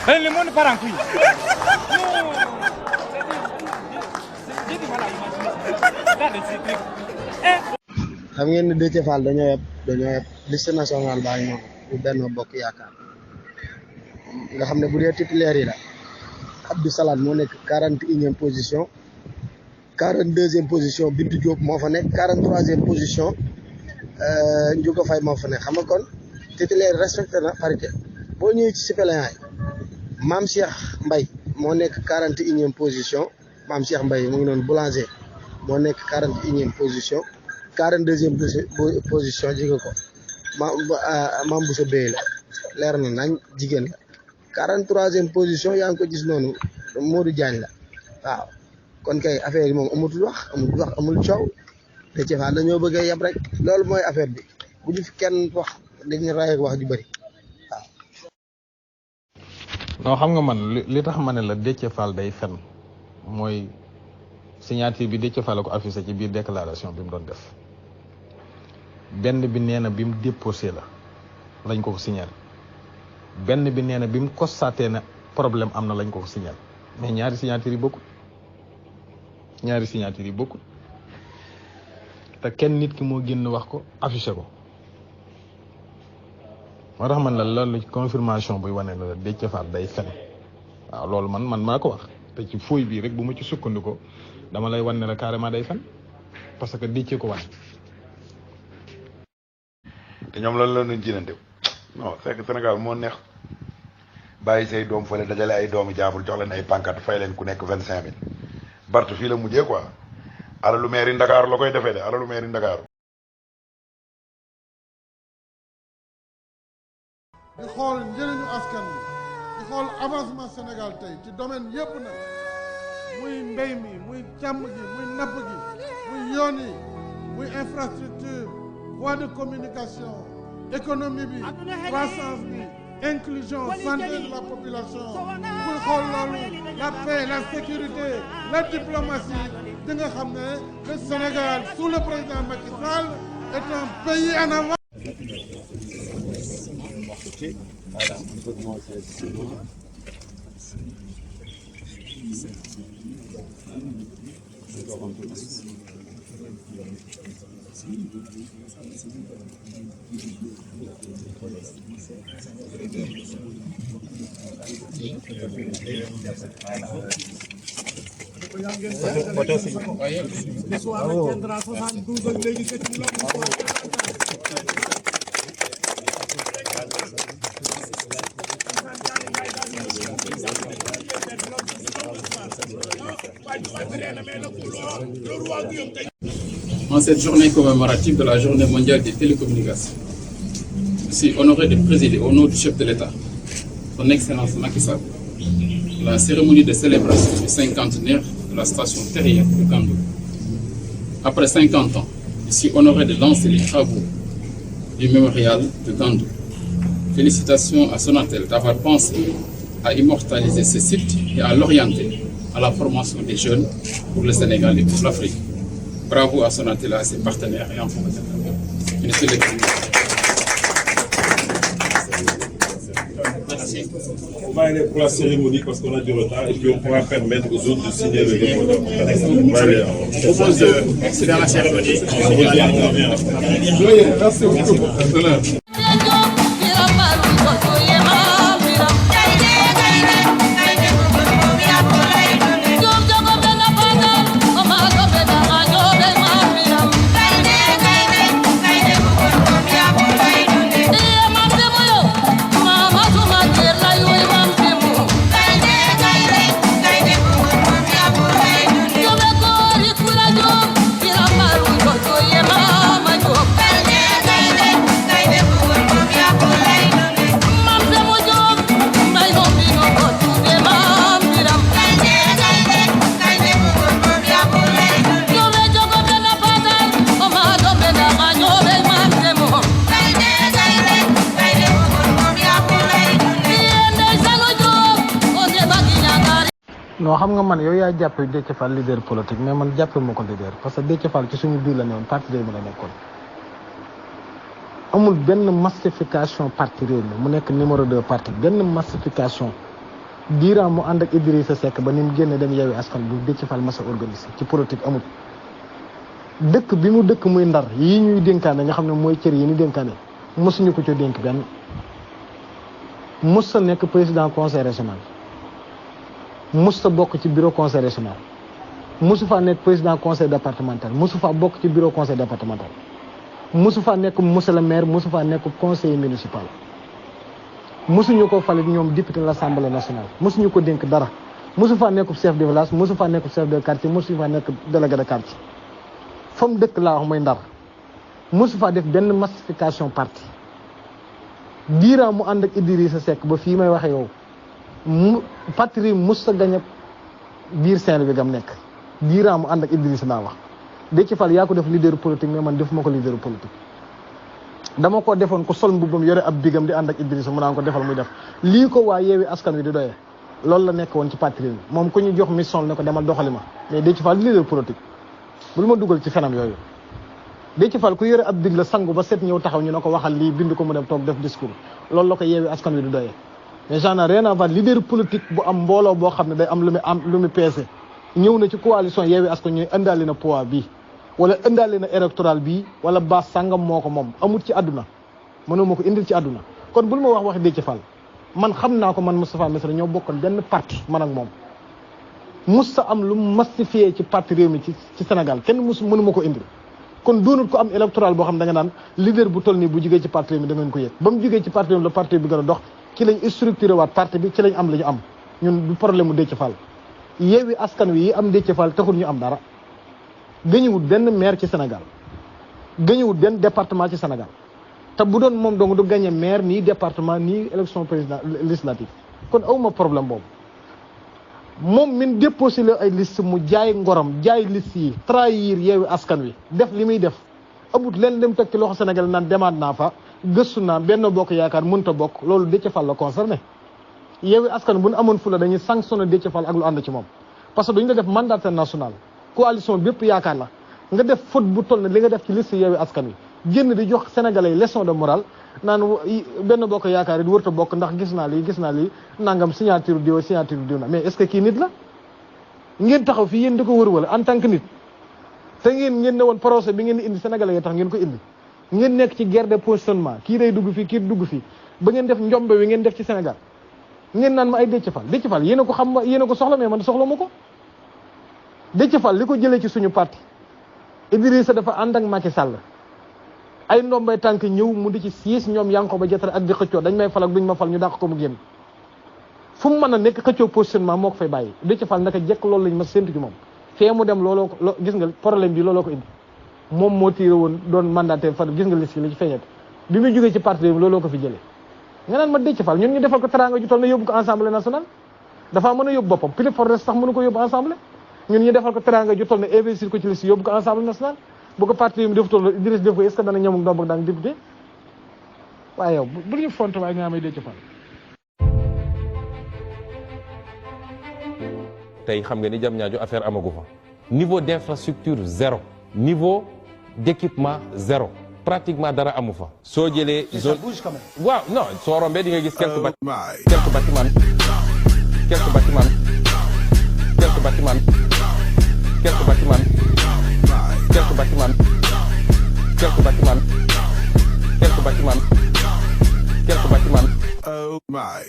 Le monde part en couille. xam ngeen ne Déthié Fall dañoo yeb liste nationale baa ngi noonu bu Benno Bokk Yaakaar nga xam ne bu dee titulaire yi la Abdou Salane moo nekk 41e position 42e position Bintou Diop moo fa nekk 43e position Ndiouga Faye moo fa nekk xam nga kon titulaire respecté na parité boo ñëwee ci suppléant yi Mame Cheikh Mbaye moo nekk 41e position Mame Cheikh Mbaye mu ngi noonu boulanger moo nekk 41e position 42e position jigéen ko Mame Bousso Beye la leer na nañ jigéen la 43e position yaa ngi ko gis noonu Modou Diagne la waaw kon kay affaire yi moom amatul wax amul coow Déthié Fall dañoo bëgg a yem rek loolu mooy affaire bi bu ñu fi kenn wax dañuy raay wax ju bëri waaw. non xam nga man li tax ma ne la Déthié Fall day fen mooy signature bi Déthié Fall la ko affiché ci biir déclaration bi mu doon def benn bi nee na bi mu déposé la lañ ko signaler benn bi nee na bi mu constaté na problème am na lañ ko signaler mais ñaari signature yi bokkul te kenn nit ki moo génn wax ko affiché ko moo tax man la loolu confirmation buy wane la Déthié Fall day fen waaw loolu man maa ko wax te ci fooy bii rek bu ma ci sukkandiku dama lay wan ne la carrément day fen parce que Déthié ko wan. te ñoom lan la ñu jinante non c'est que Sénégal moo neex bàyyi say doom fële dajale ay doomi jaambur jox leen ay pancarte fay leen ku nekk 25000 Barth fii la mujjee quoi alalu mairie Ndakaaru la koy defee de alalu mairie Ndakaaru. di xool njëriñu askan wi di xool avancement Sénégal tey ci domaine yépp nag muy mbéy mi muy càmm gi muy napp gi muy yoon yi muy infrastructure voie de communication économie bi croissance bi inclusion santé de la population pour xool loolu la paix la sécurité la diplomatie di nga xam ne le Sénégal sous le président Macky Sall est un pays en avant. En cette journée commémorative de la Journée mondiale des télécommunications, je suis honoré de présider au nom du chef de l'État, son Excellence Macky Sall, la cérémonie de célébration du 50e de la station terrienne de Gandou. Après 50 ans, je suis honoré de lancer les travaux du mémorial de Gandou. Félicitations à Sonatel d'avoir pensé à immortaliser ce site et à l'orienter à la formation des jeunes pour le Sénégal et pour l'Afrique. Bravo à Sonatel et à ses partenaires et enfants. Monsieur le Président. On va aller pour la cérémonie parce qu'on a du retard et puis on pourra permettre aux autres de signer le mémorandum. On va aller. Je propose de faire la cérémonie. Merci beaucoup. non xam nga man yow yaa jàppe Déthié Fall leader politique mais man jàppe ma ko leader parce que Déthié Fall ci suñu biir la newoon parti réew mi la nekkoon amul benn massification parti réew mi mu nekk numéro 2 parti benn massification diiraa mu ànd ak Idrissa Seck ba ni mu génne dem Yewwi Askan bu Déthié Fall mas a organisé ci politique amul dëkk bi mu dëkk muy Ndar yii ñuy dénkaane nga xam ne mooy cër yi ñu dénkaane mosuñu ko ci dénk benn mos sa nekk président conseil régional mos sa bokk ci bureau conseil régional mosu faa nekk président conseil départemental mosu faa bokk ci bureau conseil départemental mosu faa nekk monsieur le maire mosu faa nekk conseiller municipal mosuñu ko falit ñoom député de l'Assemblée nationale mosuñu ko dénk dara mosu faa nekk chef de village mosu faa nekk chef de quartier mosu faa nekk délégué de quartier fa mu dëkk laa wax mooy Ndar mosu faa def benn massification parti diiraa mu ànd ak Idrissa Seck ba fii may waxe yow mu patrie mos sa gañ a biir Saint-Louis bi gam nekk diiraa mu ànd ak Idrissa laa wax Déthié Fall yaa ko def leader politique mais man defuma ko leader politique dama ko defoon ko sol mbubbam yore ab bigam di ànd ak Idrissa mu naan ko defal muy def lii ko waa Yewwi Askan Wi di doyee loolu la nekk woon ci patrie bi moom ku ñu jox mission ne ko demal doxali ma mais Déthié Fall leader politique bul ma dugal ci fenam yooyu Déthié Fall ku yore ab dig la sangu ba set ñëw taxaw ñu ne ko waxal lii bind ko mu dem toog def discours loolu la ko Yewwi Askan Wi di doyee mais j'en ai rien à voir leader politique bu am mbooloo boo xam ne day am lu mu peese ñëw na ci coalition Yewwi Askan Wi indaale na poids bii wala indaale na électoral bii wala base sangam moo ko moom amul ci àdduna mënuma ko indil ci àdduna kon bul ma wax Déthié Fall man xam naa ko man Moustapha Missirah ñoo bokkoon benn parti man ak moom mus sa am lu massifié ci parti réew mi ci Sénégal kenn mënuma ko indi kon doonul ko am électoral boo xam da nga naan leader bu toll nii bu jugee ci parti réew mi da ngeen ko yëg ba mu jugee ci parti réew mi la parti bi gën a dox ci lañ structuré waat parti bi ci lañ am la ñu am ñun du problème mu Déthié Fall Yewwi Askan Wi yi am Déthié Fall taxul ñu am dara gëñëwut benn maire ci Sénégal gëñëwut benn département ci Sénégal te bu doon moom dong du gagné maire nii département nii élection président législative kon awma problème boobu moom min déposé la ay liste mu jaay ngorom jaay liste yi trahir Yewwi Askan Wi def li muy def amut leen dem teg ci loxo Sénégal naan demaat naa fa gëstu naa Benno Bokk Yaakaar mënut a bokk loolu Déthié Fall la concerné Yewwi Askan bu ñu amoon fu la dañuy sanctionné Déthié Fall ak lu ànd ci moom parce que dañu la def mandataire national coalition bépp yaakaar la nga def faute bu toll ne li nga def ci liste Yewwi Askan Wi génn di jox sénégalais yi leçon de morale naan Benno Bokk Yaakaar it wërta bokk ndax gis naa lii nangam signature diw na mais est-ce que kii nit la ngeen taxaw fii yéen di ko wër wala en tant que nit te ngeen ne woon procès bi ngeen di indi sénégalais yi tax ngeen ko indi ngeen nekk ci guerre de positionnement kii day dugg fii kii dugg fii ba ngeen def njombe wi ngeen def ci Sénégal ngeen naan ma ay Déthié Fall yéen a ko xam yéen a ko soxla mais man soxla ma ko Déthié Fall li ko jëlee ci suñu parti Idrissa dafa ànd ak Macky Sall ay ndombay tànk ñëw mu di ci siis ñoom Yankhoba Diattara ak di xëccoo dañ may fal ak duñ ma fal ñu dàq ko mu génn fu mu mën a nekk xëccoo positionnement moo ko fay bàyyi Déthié Fall naka jekk loolu lañ ma séntu ci moom fee mu dem looloo ko gis nga problème bi looloo ko indi moom moo tiire woon doon mandataire fa gis nga liste la ci feeñat bi muy jógee ci parti bi looloo ko fi jëlee nga naan ma Déthié Fall ñun ñu defal ko teraanga ju toll na yóbbu ko Assemblée nationale dafa mën a yóbbu boppam plus fort sax mënu ko yóbbu Assemblée ñun ñu defal ko teraanga ju toll na investir ko ci liste yóbbu ko Assemblée nationale bu ko parti mi def toll Idriss def ko est-ce que dana ñëw ak ndomb ak daan député waaye yow bu ñu font waaye nga may Déthié Fall tey xam nga ni Diamniadio affaire amagu fa niveau d'infrastructure zéro niveau d'équipement zéro pratiquement dara amu fa soo jëlee zone waaw non soo rombee di nga gis quelques bâtiments Oh my.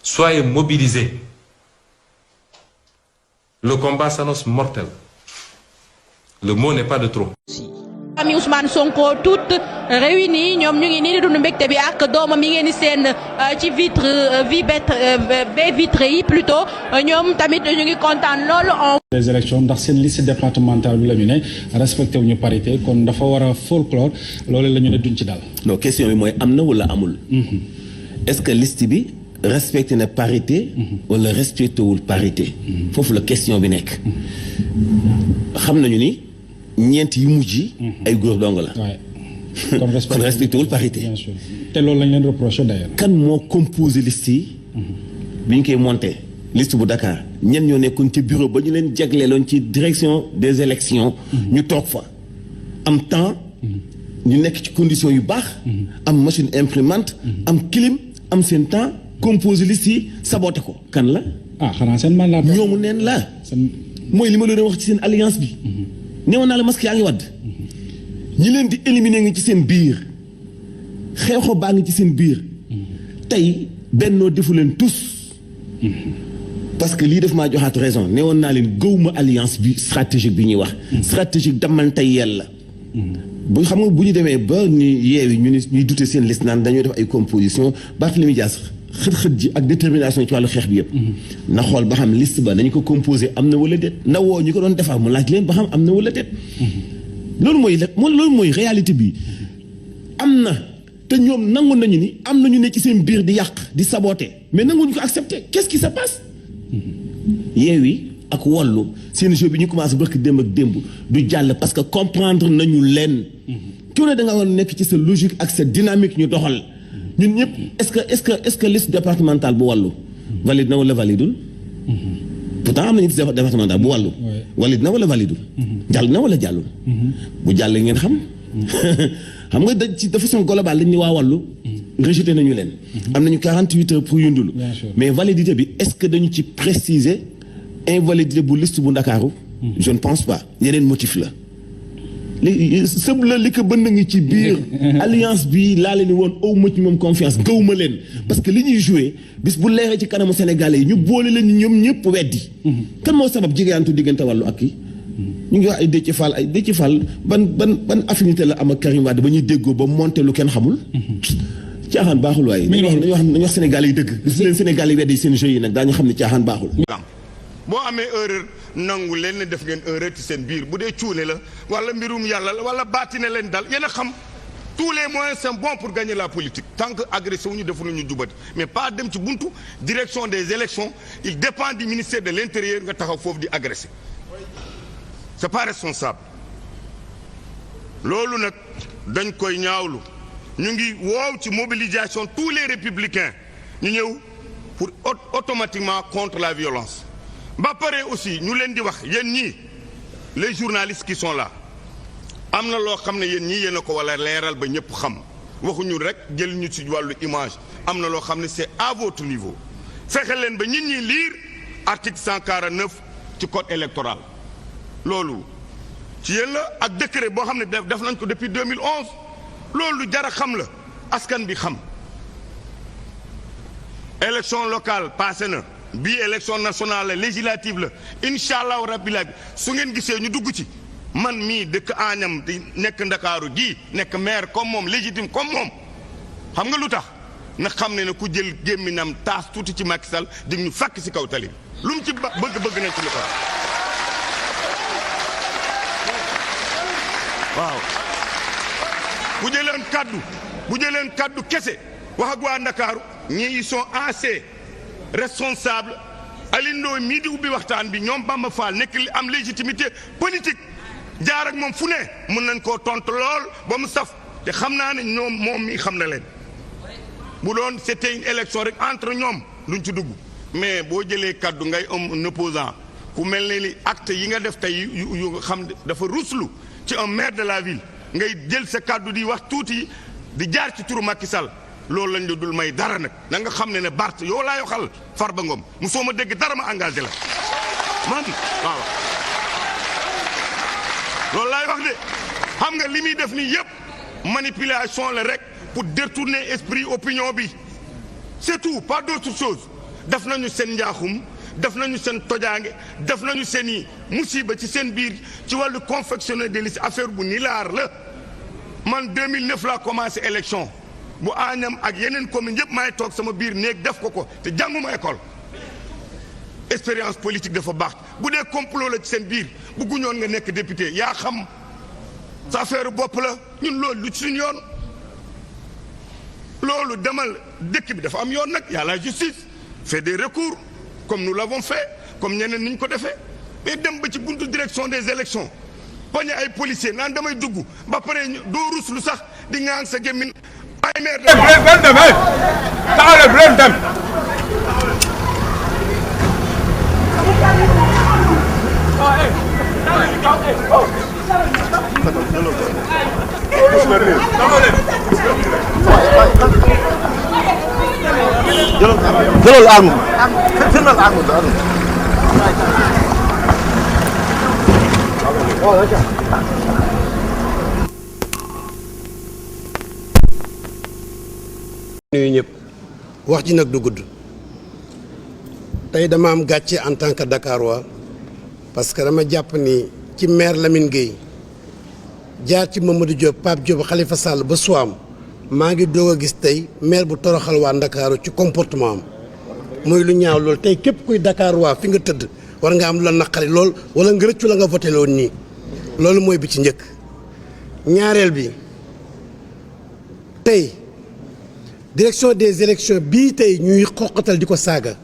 Soyez mobilisés. Le combat s'annonce mortel. Le mot n'est pas de trop. famille Ousmane Sonko toutes réunies ñoom ñu ngi nii di dund mbégte bi ak doomam yi ngeen di seen ci baie vitrée yi plutôt ñoom tamit ñu ngi kontaan loolu. les élections ndax seen liste départementale bi la ñu ne respecté wuñu parité kon dafa war a folklore loolu la ñu ne duñ ci daal. non question bi mooy am na wala amul. est-ce que liste bi respecté na parité. wala respecté wul parité. foofu la question bi nekk. xam nañu ni. ñeent yu mujj yi ay góor dong la. kon respecté wul parité. bien sûr te loolu lañ leen reproché d'ailleurs. kan moo composé liste yi. bi ñu koy monté liste bu Dakar ñenn ñoo nekkoon ci bureau ba ñu leen jagleeloon ci direction des élections ñu toog fa am temps. ñu nekk ci conditions yu baax. am machine imprimante. am clim am seen temps composé liste yi saboté ko. kan la. xanaa seen mandat. ñoomu neen la. mooy li ma leen wax ci seen alliance bi. neewoon naa la masque yaa ngi wadd ñi leen di éliminer ngi ci seen biir xeexoo baa ngi ci seen biir tey bennoo defu leen tous parce que lii def maa joxaat raison neewoon naa leen gëwma alliance bi stratégique bi ñuy wax stratégique damal tey yella bu xam nga bu ñu demee ba ñu yeewi ñu ni ñuy dute seen liste naan dañoo def ay composition Barthélémy Dias xët-xët ji ak détermination ci wàllu xeex bi yëpp na xool ba xam liste ba dañu ko composé am na wala déet na woo ñu ko doon defar mu laaj leen ba xam am na wala déet loolu mooy réalité bi am na te ñoom nangu nañu ni am nañu ne ci seen biir di yàq di saboter mais nanguñu ko accepter qu'est-ce qui se passe Yewwi ak Wallu seen jeu bi ñu commencé barki démb ak démb du jàll parce que comprendre nañu leen ku ne da nga war nekk ci sa logique ak sa dynamique ñu doxal ñun ñëpp est-ce que liste départementale bu Wallu valide na wala validul pourtant am nañu liste départementale bu Wallu valide na wala validul jàll na wala jàllul bu jàll ngeen xam xam nga de façon globale dañ ni waa Wallu rejeté nañu leen am nañu 48 heures pour yundulu mais validité bi est-ce que dañu ci préciser invalidité bu liste bu Ndakaaru je ne pense pas yeneen motif la li sëb la li ko bënn ngi ci biir alliance bi laa leen woon aw ma ci moom confiance gaw ma leen parce que li ñuy joué bis bu leeree ci kanamu Sénégalais yi ñu boole leen ñoom ñëpp weddi kan moo sabab jigeyantu diggante wàllu ak kii ñu ngi wax ay Déthié Fall ban affinité la am ak Karim Wade ba ñuy déggoo ba monté lu kenn xamul caaxaan baaxul waaye dañu wax Sénégalais yi dëgg bis leen Sénégalais yi weddi seen jeu yi nag daañu xam ne caaxaan baaxul boo amee erreur nangu leen ne def ngeen erreur ci seen biir bu dee cuune la wala mbirum yàlla la wala baatine leen dal yéen a xam tous les moyens sont bons pour gagner la politique tant que agressé wu ñu defuñu ñu jubati mais pas dem ci buntu direction des élections il dépend du ministère de l'intérieur nga taxaw foofu di agressé c'est pas responsable loolu nag dañ koy ñaawlu ñu ngi woow ci mobilisation tous les républicains ñu ñëw pour automatiquement contre la violence ba pare aussi ñu leen di wax yéen ñii les journalistes qui sont là am na loo xam ne yéen ñii yéen a ko wala leeral ba ñëpp xam waxuñu rek jël ñu ci wàllu image am na loo xam ne c'est à votre niveau fexe leen ba nit ñi lire article 149 ci code électoral loolu ci yéen la ak décret boo xam ne def nañ ko depuis 2011 loolu lu jar a xam la askan bi xam élection locale passé na bii élection nationale la législative la incha allahu rabbi la su ngeen gisee ñu dugg ci man mii dëkk Agnam di nekk Ndakaaru ji nekk maire comme moom légitime comme moom xam nga lu tax na xam ne ku jël gémminam taas tuuti ci Macky Sall di ñu fàkk ci kaw tali bi lu mu ci bëgg nañ ci lu ko waaw bu jëleen kaddu kese wax ak waa Ndakaaru ñii ils sont assez responsables Alioune Ndoye mii di ubbi waxtaan bi ñoom Bamba Fall nekk li am légitimité politique jaar ak moom fu ne mën nañ koo tontu lool ba mu saf te xam naa ne ñoom moom mii xam na leen bu doon c'était une élection rek entre ñoom luñ ci dugg mais boo jëlee kaddu ngay un opposant ku mel ne li acte yi nga def tey yu nga xam dafa ruslu ci un maire de la ville ngay jël sa kaddu di wax tuuti di jaar ci turu Macky Sall loolu lañ la dul may dara nag na nga xam ne Bart yow laa yoxal Farba Ngom mu soo ma dégg dara ma engagé la man waaw loolu laay wax de xam nga li muy def nii yëpp manipulation la rek pour détourner esprit opinion bi c'est tout pas d'autre chose def nañu seen njaaxum def nañu seen tojaange def nañu seen i musiba ci seen biir ci wàllu confectionner des listes affaire bu nilaar la man 2009 laa commencé élection bu Agnam ak yeneen commune yëpp maay toog sama biir néeg def ko te jànguma école expérience politique dafa baax bu dee complot la ci seen biir bu guñoon nga nekk député yaa xam sa affaire bopp la ñun loolu lu ci suñu yoon loolu demal dëkk bi dafa am yoon nag y a la justice fait des recours comme nous l'avons fait comme ñeneen ni ñu ko defee mais dem ba ci buntu direction des élections poñe ay policiers naan damay dugg ba pare doo ruslu sax di ŋaan sa gémmin ay maire dem jëlal arme firnal arme nuyu ñëpp wax ji nag du gudd tey dama am gàcce en tant que Dakarois parce que dama jàpp ni ci maire Lamine Gueye jaar ci Mamadou Diop Pape Diop Khalifa Sall ba Soham maa ngi doog a gis tey maire bu toroxal waa Ndakaaru ci comportement am muy lu ñaaw loolu tey képp kuy Dakarois fi nga tëdd war nga am lu la naqari lool wala nga rëccu la nga voté loon nii loolu mooy bi ci njëkk ñaareel bi tey direction des élections bii tey ñuy xoqatal di ko saaga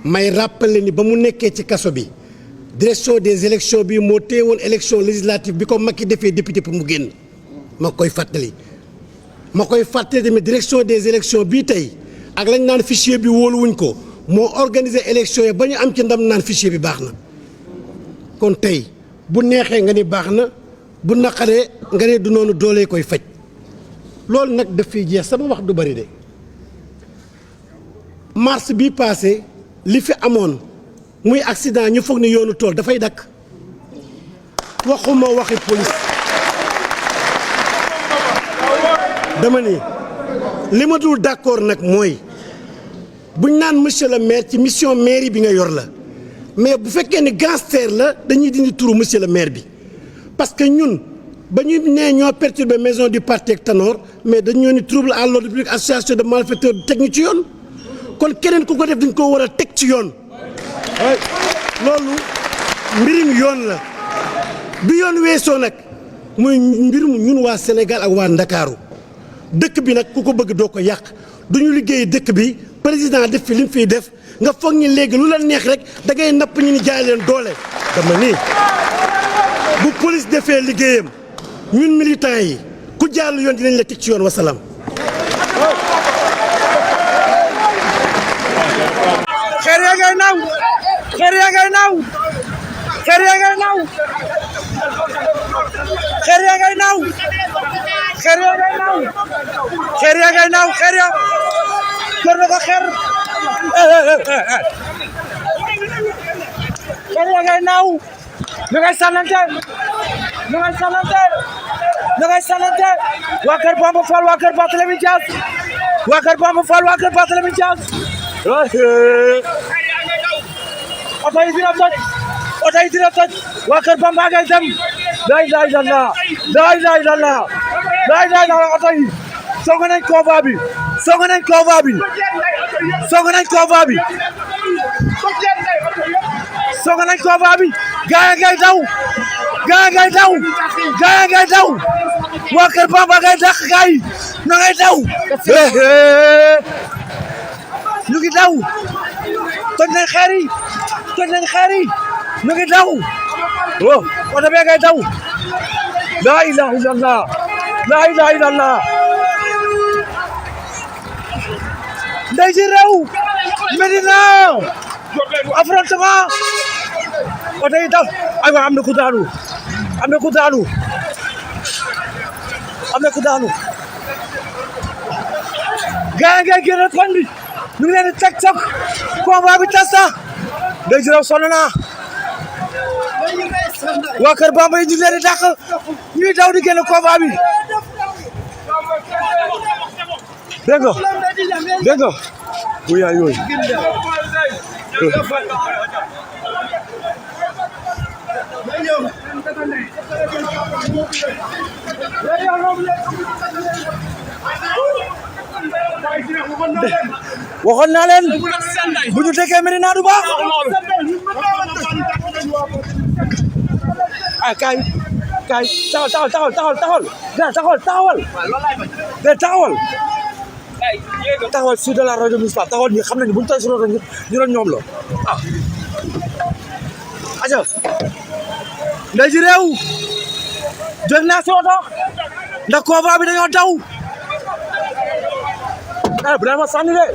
may rappeler ni ba mu nekkee ci kaso bi direction des élections bii moo téewoon élection législative bi ko Macky defee député pour mu génn ma koy fàttali tamit direction des élections bii tey ak lañ naan fichier bi wóoluwuñ ko moo organiser élection yi ba ñu am ci ndam naan fichier bi baax na kon tey bu neexee nga ni baax na bu naqaree nga ne du noonu doolee koy faj loolu nag daf fiy jeex sama wax du bari de mars bii passé li fi amoon muy accident ñu foog ni yoonu tool dafay dakk waxuma waxi police dama ni li ma dul d'accord nag mooy buñ naan monsieur le maire ci mission mairie bi nga yor la mais bu fekkee ne gangster la dañuy dindi turu monsieur le maire bi parce que ñun ba ñu nee ñoo perturbé maison du parti ak Tanor mais dañoo ni trouble à l'ordre public association de malfaiteurs teg ñu ci yoon kon keneen ku ko def dañ ko war a teg ci yoon loolu mbirum yoon la bi yoon weesoo nag muy mbirum ñun waa Sénégal ak waa Ndakaaru dëkk bi nag ku ko bëgg doo ko yàq du ñu liggéey dëkk bi président def fi li mu fiy def nga foog ñi léegi lu la neex rek da ngay napp ñu ni jaay leen doole dama nii bu police defee liggéeyam ñun militants yi ku jàll yoon dinañ la teg ci yoon wasalaam. xeer yaa ngay naaw xeer yaa ngay naaw xeer yaa ngay naaw xeer yaa ngay naaw xeer yaa ngay naaw xeer yaa ngay naaw xeer ya kër na ko xeer xeer yaa ngay naaw ñu ngay sànnante ñu ngay sànnante ñu ngay sànnante waa kër Bamba Fall waa kër Barthélémy Dias waa kër Bamba Fall waa kër Barthélémy Dias oto yi dina toj oto yi dina toj waa kër Bamba ngay dem laa ilaaha illallaah laa ilaaha illallaah laa ilaaha illallaah oto yi song nañ convoi bi song nañ convoi bi song nañ convoi bi song nañ convoi bi gaa ngay daw gaa ngay daw gaa ngay daw waa kër Bamba ngay dàq gaa yi na ngay daw ñu ngi daw toj nañ xeer yi toj nañ xeer yi ñu ngi daw oh oto bee ngay daw laa ilaaha illallaah laa ilaaha illallaah ndey ji réew Medina affrontement oto yi daw aywa am na ku daanu am na ku daanu am na ku daanu gaa ngay génn koñ bi ñu ngi leen di teg toog convoi bi tas na ndey ji réew sonn naa waa kër Bamba yi ñu ngi leen di dàq ñuy daw di génn convoi bi dégg nga dégg nga bu yaay yooyu waxoon naa leen bu ñu déggee Medina du baax ah kaay kaay taxawal taxawal sur de la rajo municipale taxawal ñi xam nañu bu ñu tooy si rajo ñu doon ñoom la ah aja ndey ji réew jóg naa si oto ndax convoi bi dañoo daw bu dee ma sànni de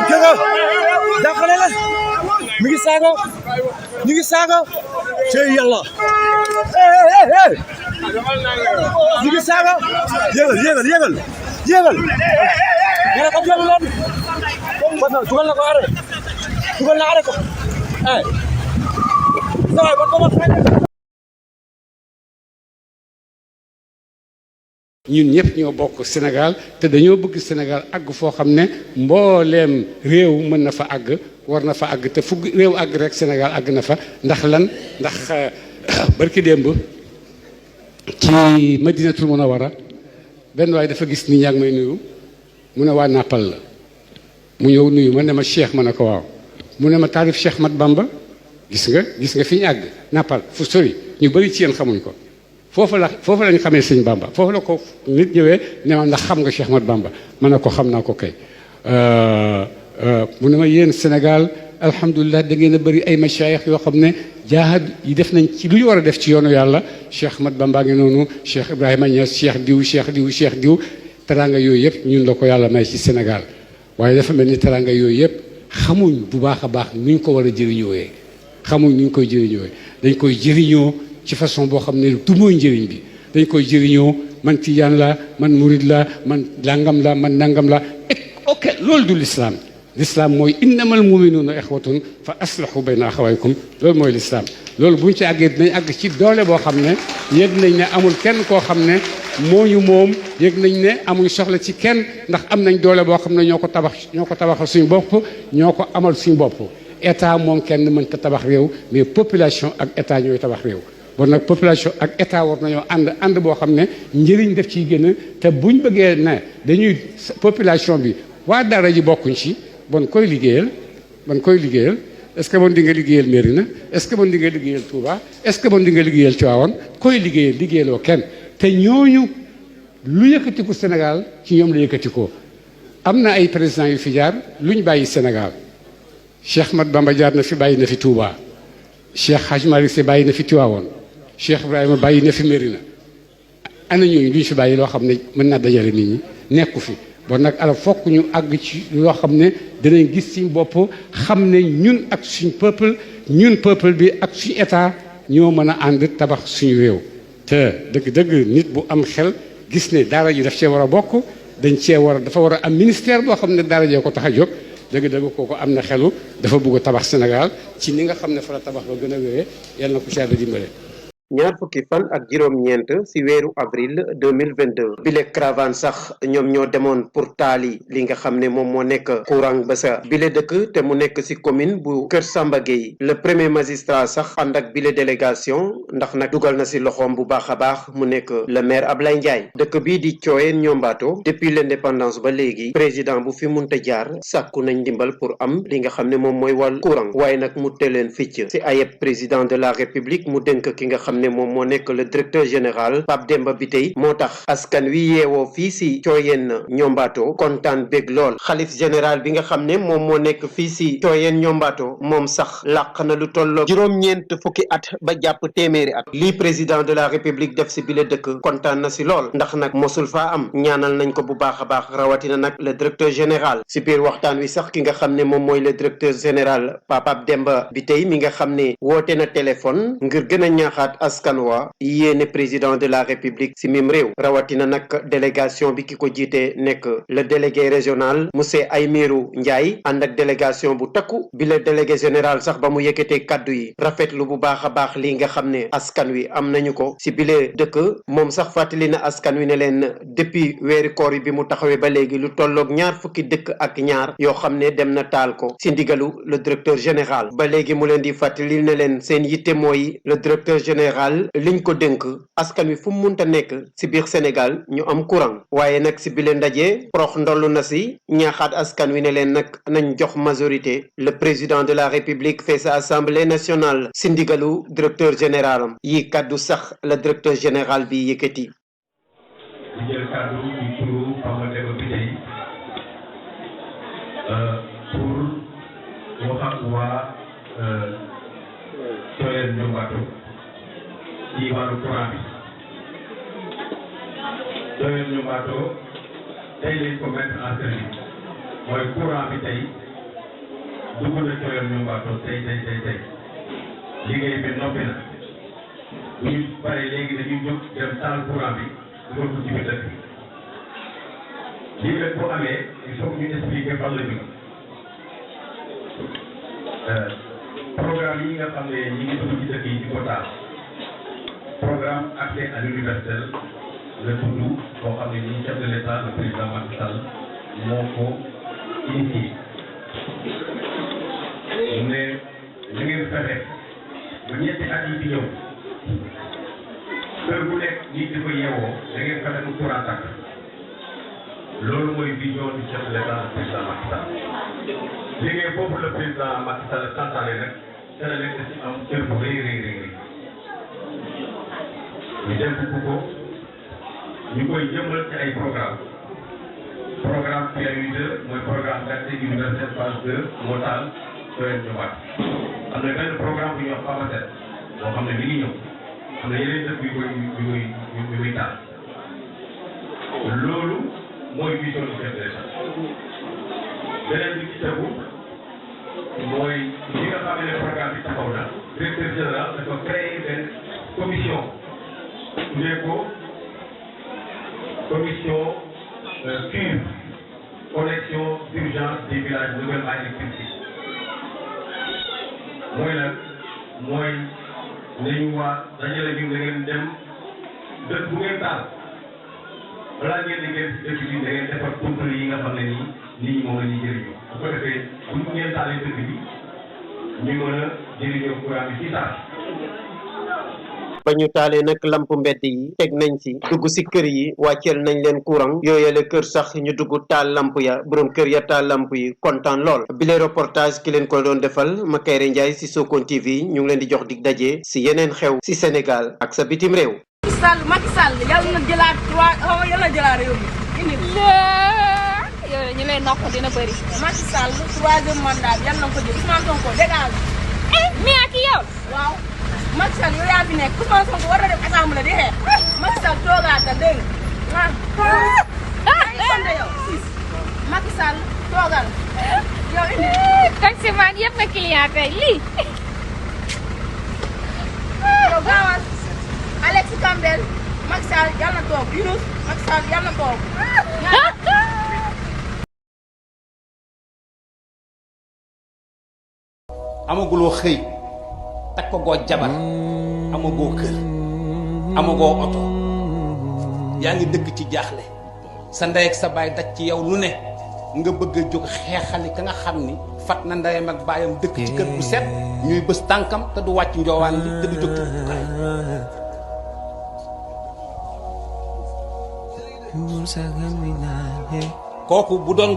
jëga dàqale la mi ngi saaga ñu ngi saaga cey yàlla ñu ngi saaga yéegal nga ne ko jëlu leen kon nag dugal na ko are dugal na are ko sawaay ban ko ma ñun ñëpp ñoo bokk Sénégal te dañoo bëgg Sénégal àgg foo xam ne mbooleem réew mën na fa àgg war na fa àgg te fu réew àgg rek Sénégal àgg na fa ndax lan ndax barki démb ci Madinatul Munawwara benn waay dafa gis ni ñaa ngi may nuyu mu ne waa Nàppal la mu ñëw nuyu ma ne ma Cheikh ma ne ko waaw mu ne ma taarif Cheikh Mat Bamba gis nga fi ñu àgg Nàppal fu sori ñu bëri ci yéen xamuñ ko foofu lañ xamee sëñ Bamba foofu la ko nit ñëwee ne ma ndax xam nga Cheikh Mat Bamba ma ne ko xam naa ko kay mu ne ma yéen Sénégal alhamdulilah da ngeen a bëri ay machaayix yoo xam ne jaahad yi def nañ ci lu ñu war a def ci yoonu yàlla Cheikh Mat Bamba ngi noonu Cheikh Ibrahima Niass Cheikh diw teranga yooyu yëpp ñun la ko yàlla may ci Sénégal waaye dafa mel ni teranga yooyu yëpp xamuñ bu baax a baax nuñ ko war a jëriñooyee xamuñ nuñ koy jëriñooyee dañ koy jëriñoo ci façon boo xam ne du mooy njëriñ bi dañ koy jëriñoo man tijaan la man murid la man langam la man nangam la ok loolu du l'islam l'islam mooy innamal muminuuna ixwatun fa aslahu bayna axawaykum loolu mooy l'islam loolu buñ ci àggee dinañ àgg ci doole boo xam ne yéen nañ ne amul kenn koo xam ne moo ñu moom yëg nañ ne amuñ soxla ci kenn ndax am nañ doole boo xam ne ñoo ko tabaxal suñu bopp ñoo ko amal suñu bopp état moom kenn mënta tabax réew mais population ak état ñooy tabax réew bon nag population ak état war nañoo ànd boo xam ne njëriñ def ciy gën a te buñ bëggee ne dañuy population bi waa dara ji bokkuñ ci bon koy liggéeyal est-ce que bon di nga liggéeyal Mérina est-ce que bon di nga liggéeyal Touba est-ce que bon di nga liggéeyal Tivaouane koy liggéeyaloo kenn te ñooñu lu yëkkatiku Sénégal ci ñoom la yëkkatikoo am na ay présidents yu fi jaar luñ bàyyi Sénégal Cheikh Ahmadou Bamba jaar na fi bàyyi na fi Touba Cheikh Hadj Malick Sy bàyyi na fi Tivaouane Cheikh Ibrahima bàyyi na fi Mérina ana ñooñu luñ fi bàyyi loo xam ne mën naa dajale nit ñi nekku fi bon nag ala fokk ñu àgg ci loo xam ne dinañ gis suñ bopp xam ne ñun ak suñ peuple bi ak suñ état ñoo mën a ànd tabax suñu réew te dëgg-dëgg nit bu am xel gis ne daara ji daf cee war a bokk dafa war a am ministère boo xam ne daara jee ko tax a jóg dëgg-dëgg kooku am na xelu dafa bëgg a tabax Sénégal ci ni nga xam ne fa la tabax ba gën a wéyee yàlla na ko ci Yàlla dimbale. ñaar fukki fan ak juróom-ñeent ci weeru avril 2022 bile caravane sax ñoom ñoo demoon pour taali li nga xam ne moom moo nekk courant ba sa bile dëkk te mu nekk ci commune bu Kër Samba Gueye le premier magistrat sax ànd ak bile délégation ndax nag dugal na ci loxoom bu baax a baax mu nekk le maire Ablaye Ndiaye dëkk bii di Thioyène Niombato depuis l'indépendance ba léegi président bu fi munta jaar sàkku nañ ndimbal pour am li nga xam ne moom mooy wàllu courant waaye nag mu teleen ficc ci ayeb président de la république mu dénk ki nga xam ne moom moo nekk le directeur général Pape Demba Bitèye moo tax askan wi yeewoo fii ci Thioyène Niombato kontaan bég lool xalif général bi nga xam ne moom moo nekk fii ci Thioyène Niombato moom sax làq na lu tolloo juróom-ñeent fukki at ba jàpp téeméeri at lii président de la république def ci bile dëkk kontaan na ci lool ndax nag mosul faa am ñaanal nañ ko bu baax a baax rawatina nag le directeur général ci biir waxtaan wi sax ki nga xam ne moom mooy le directeur général Pape Demba Bitèye mi nga xam ne woote na téléphone ngir gën a ñaaxaat askan wa yéene président de la république ci mim réew rawatina nag délégation bi ki ko jiite nekk le délégué régional monsieur Aymirou Ndiaye ànd ak délégation bu takku bi le délégué général sax ba mu yëkkatee kaddu yi rafetlu bu baax a baax li nga xam ne askan wi am nañu ko ci bile dëkk moom sax fàttali na askan wi ne leen depuis weeri koor yi bi mu taxawee ba léegi lu tolloog ñaar fukki dëkk ak ñaar yoo xam ne dem na taal ko ci ndigalu le directeur général ba léegi mu leen di fàttali ne leen seen yitte mooy le directeur général liñ ko dénk askan wi fu mu munta nekk ci biir Sénégal ñu am courant waaye nag ci bile ndaje prox ndollu na ci ñaaxaat askan wi ne leen nag nañ jox majorité le président de la république fait sa assemblée nationale ci ndigalu directeur général am yi kaddu sax la directeur général bi yëkkati. di jël kaddu ci turu Pape Demba Bitèye pour wax ak waa Thioyène Niombato ci wàllu courant bi Thioyène Niombato tey lañ ko mettre en service mooy courant bi tey dugg na Thioyène Niombato tey liggéey bi noppi na bu ñu paree léegi dañuy jóg dem taal courant bi dugal ko ci biir dëkk bi lii nag bu amee il faut ñu expliquer fan la jóg programme yi nga xam ne ñi ngi dugg ci dëkk yi di ko taal programme accès à l'universel la tudd boo xam ne nii chef de l'État le président Macky Sall moo ko initié mu ne na ngeen fexe ba ñetti at yi di ñëw kër bu nekk nit di ko yeewoo da ngeen fexe bu courant tàkk loolu mooy vision du chef de l'État le président Macky Sall liggéey boobu le président Macky Sall santaane nag Sénégal da ci am cër bu rëy ñu dénk ko ñu koy jëmmal ci ay programme PAU2 mooy programme d'accès universel phase 2 moo taal Thioyène Niombato am na benn programme bu ñuy wax PAMACET boo xam ne mi ngi ñëw am na yeneen dëkk yu muy taal loolu mooy vision du chef de l'État beneen bi ci tegu mooy li nga xam ne programme bi taxaw na directeur général dafa créer benn commission tuddee ko commission CUR connexion d'urgence des villages nouvellement électrifiés mooy nag nañu waa dajale ñu da ngeen dem dëkk bu ngeen taal balaa ngeen di génn ci dëkk bi da ngeen defar contrôle yi nga xam ne nii nit ñi moom la ñuy jëriñoo bu ko defee bu ñu ngeen taalee dëkk bi ñu mën a jëriñoo courant bi ci saa. ba ñu taalee nag lamp mbedd yi teg nañ ci dugg si kër yi wàcceel nañ leen courant yooyale kër sax ñu dugg taal lamp ya borom kër ya taal lamp yi kontaan lool bile reportage ki leen ko doon defal Makayre Ndiaye si Sokone TV ñu ngi leen di jox dig daje si yeneen xew si Sénégal ak sa bitim réew. Macky Sall yàlla na jëlaat yàlla na jëlaat réew mi indi yow ñu lay nokk dina bëri Macky Sall 3e mandat bi yàlla na ko jël Ousmane Sonko dégage mais ak yow waaw Macky Sall yow yaa fi nekk Ousmane Sonko war na def assemblée di xeex Macky Sall toogaatal dégg nga ay sonde yow Macky Sall toogal yow indi taximan yëpp na client tey lii yow gaawal Alex Campbell Macky Sall yàlla na toog Yunus Macky Sall yàlla na toog amaguloo xëy takkagoo jabar amagoo kër amagoo oto yaa ngi dëkk ci jaaxle sa ndey ak sa baay daj ci yow lu ne nga bëgg a jóg xeexali ka nga xam ni fat na ndeyam ak baayam dëkk ci kër bu set ñuy bës tànkam te du wàcc njoowaan bi te du jóg tëkkukaay kooku bu doon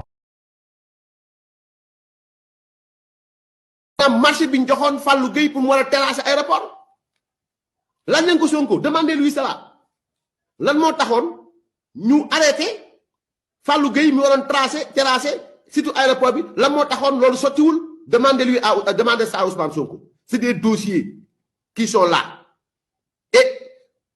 marché bi ñu joxoon Fallou Gueye pour mu war a terrasser aéroport lan lañ ko Sonko demandé lui cela lan moo taxoon ñu arrêté Fallou Gueye mi waroon terrasser surtout aéroport bi lan moo taxoon loolu sottiwul demandé lui à demander ça à Ousmane Sonko c'est des dossiers qui sont là et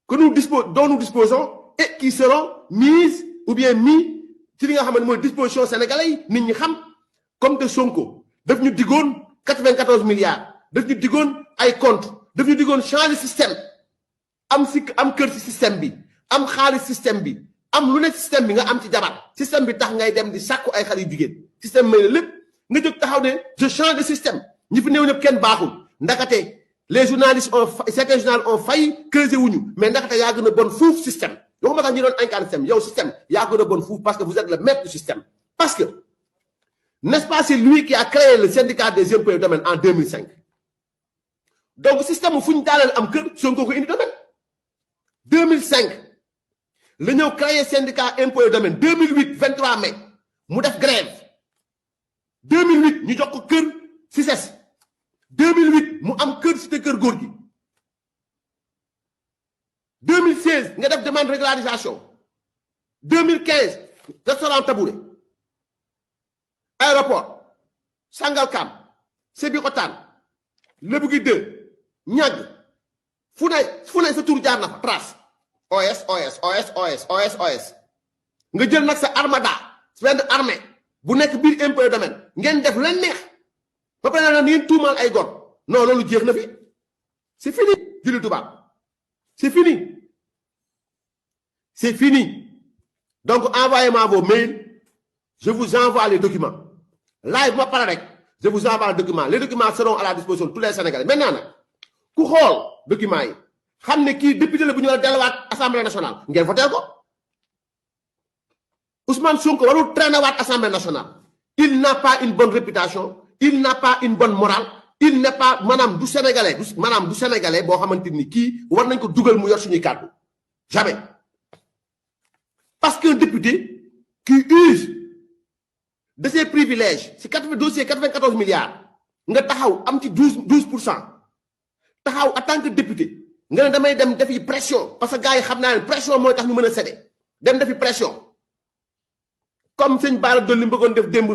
que nous disposons et qui seront mises ou bien mis ci li nga xam ne mooy disposition sénégalais yi nit ñi xam comme de Sonko daf ñu diggoon 94 milliards daf ñu diggoon ay compte daf ñu diggoon changer système am kër ci système bi am xaalis système bi am lu ne système bi nga am ci jabar système bi tax ngay dem di sàkku ay xale yu jigéen système may la lépp nga jóg taxaw ne je change de système ñi fi néew ñëpp kenn baaxul ndakate les journalistes certains journalistes ont failli creuser wuñu mais ndakate yaa gën a bon fuuf système waxuma tax ñi doon incarne système yow système yaa gën a bon fuuf parce que vous êtes le maître du système parce que n'est-ce pas, c'est lui qui a créé le syndicat des impôts et domaines en 2005. Donc, le système où il a Sonko ko indi domaine. 2005, le a créé le syndicat impôts et domaines. 2008, 23 mai, il a fait grève. 2008, nous avons fait cœur 6S. 2008, nous avons fait cœur cœur Gorgui. 2016, nous avons fait demande de régularisation. 2015, restaurant Tabouré. Aéroport, Sangalkam, Sébikotane, Lebougui 2, Niag, Founay sa tour jaar na fa trace OS nga jël nag sa armada benn armée bu nekk biir impôt domaine ngeen def leen neex ba pare na ngeen tuumaal ay gor non loolu jeex na fi c'est fini julli tubaab c'est fini donc envoyez-moi vos mails je vous envoie les documents live ma pare rek je vous envoie les documents seront à la disposition de tous les Sénégalais maintenant nag ku xool documents yi xam ne kii député la bu ñu war a delluwaat assemblée nationale ngeen voté ko Ousmane Sonko warul traîner waat assemblée nationale il n'a pas une bonne réputation il n'a pas une bonne morale il n'est pas maanaam du sénégalais boo xamante ni kii war nañ ko dugal mu yor suñuy kàddu jamais parce qu'un député qui use de ses privilèges si dossier 94 milliards nga taxaw am ci 12% taxaw en tant que député nga ne damay dem defi pression parce que gars yi xam naa ne pression mooy tax ñu mën a cédé dem defi pression comme sëñ Bara Dolly bëggoon def démb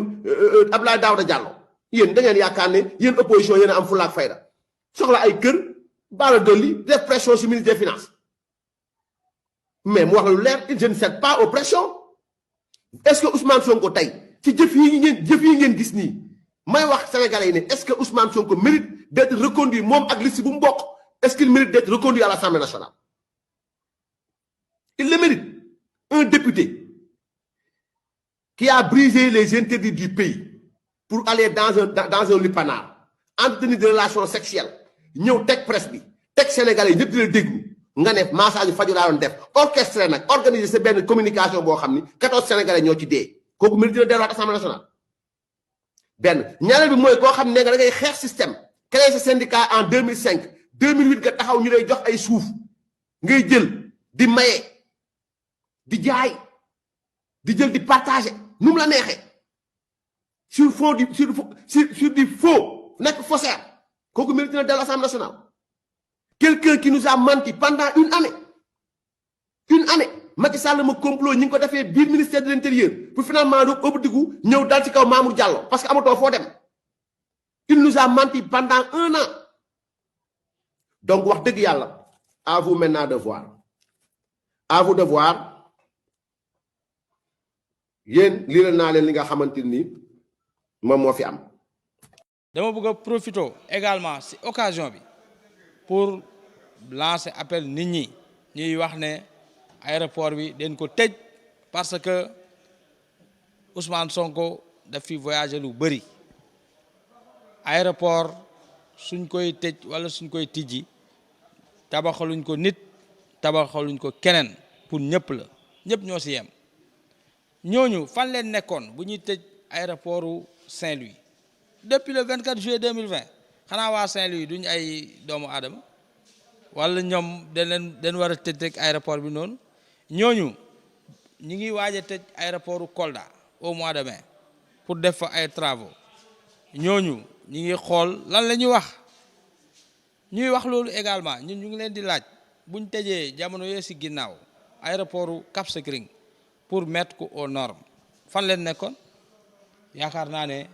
Abdoulaye Daouda Diallo yéen da ngeen yaakaar ne yéen opposition yéen a am fulla ak fayda soxla ay kër Bara Dolly def pression sur ministre des finances mais mu wax la lu leer je ne cède pas aux pressions est-ce que Ousmane Sonko tey ci jëf yi ngeen gis nii may wax sénégalais yi ne est-ce que Ousmane Sonko mérite d'être reconduit moom ak liste bu mu bokk est-ce qu'il mérite d'être reconduit à l'Assemblée nationale il le mérite un député qui a brisé les interdits du pays pour aller dans un lupanar entretenir des relations sexuelles ñëw teg presse bi teg sénégalais yi ñëpp di la déglu nga ne massage faju laa doon def orchestré nag organiser sa benn communication boo xam ni 14 sénégalais ñoo ci dee kooku mérite na delluwaat assemblée nationale benn ñaareel bi mooy koo xam ne nga da ngay xeex système créer sa syndicat en 2005 2008 nga taxaw ñu lay jox ay suuf ngay jël di maye di jaay di jël di partager nu mu la neexee sur fond du sur du faux nekk faussaire kooku mérite na dellu assemblée nationale quelqu'un qui nous a menti pendant une année Macky Sall ma complot ñi ngi ko defee biir ministère de l'intérieur pour finalement doog ëbbatiku ñëw dal ci kaw Mamour Diallo parce que amatoo foo dem il nous a menti pendant 1 an donc wax dëgg yàlla à vous maintenant de voir à vous de voir yéen lii la naa leen li nga xamante ni moom moo fi am. dama bëgg a profiter également ci occasion bi pour lancer appel nit ñi ñuy wax ne aéroport bi dañ ko tëj parce que Ousmane Sonko daf fi voyager lu bëri aéroport suñ koy tëj wala suñ koy tijji tabaxaluñ ko nit tabaxaluñ ko keneen pour ñëpp la ñëpp ñoo ci yem ñooñu fan leen nekkoon bu ñuy tëj aéroportu Saint-Louis depuis le 24 juillet 2020 xanaa waa Saint-Louis duñ ay doomu aadama wala ñoom dañ war a tëj rek aéroport bi noonu ñooñu ñi ngi waaj a tëj aéroportu Kolda au mois de mai pour def fa ay travaux ñooñu ñi ngi xool lan la ñuy wax ñuy wax loolu également ñun ñu ngi leen di laaj buñ tëjee jamono yooyu ci ginnaaw aéroportu Cap Skirring pour mettre ko aux normes fan leen nekkoon yaakaar naa ne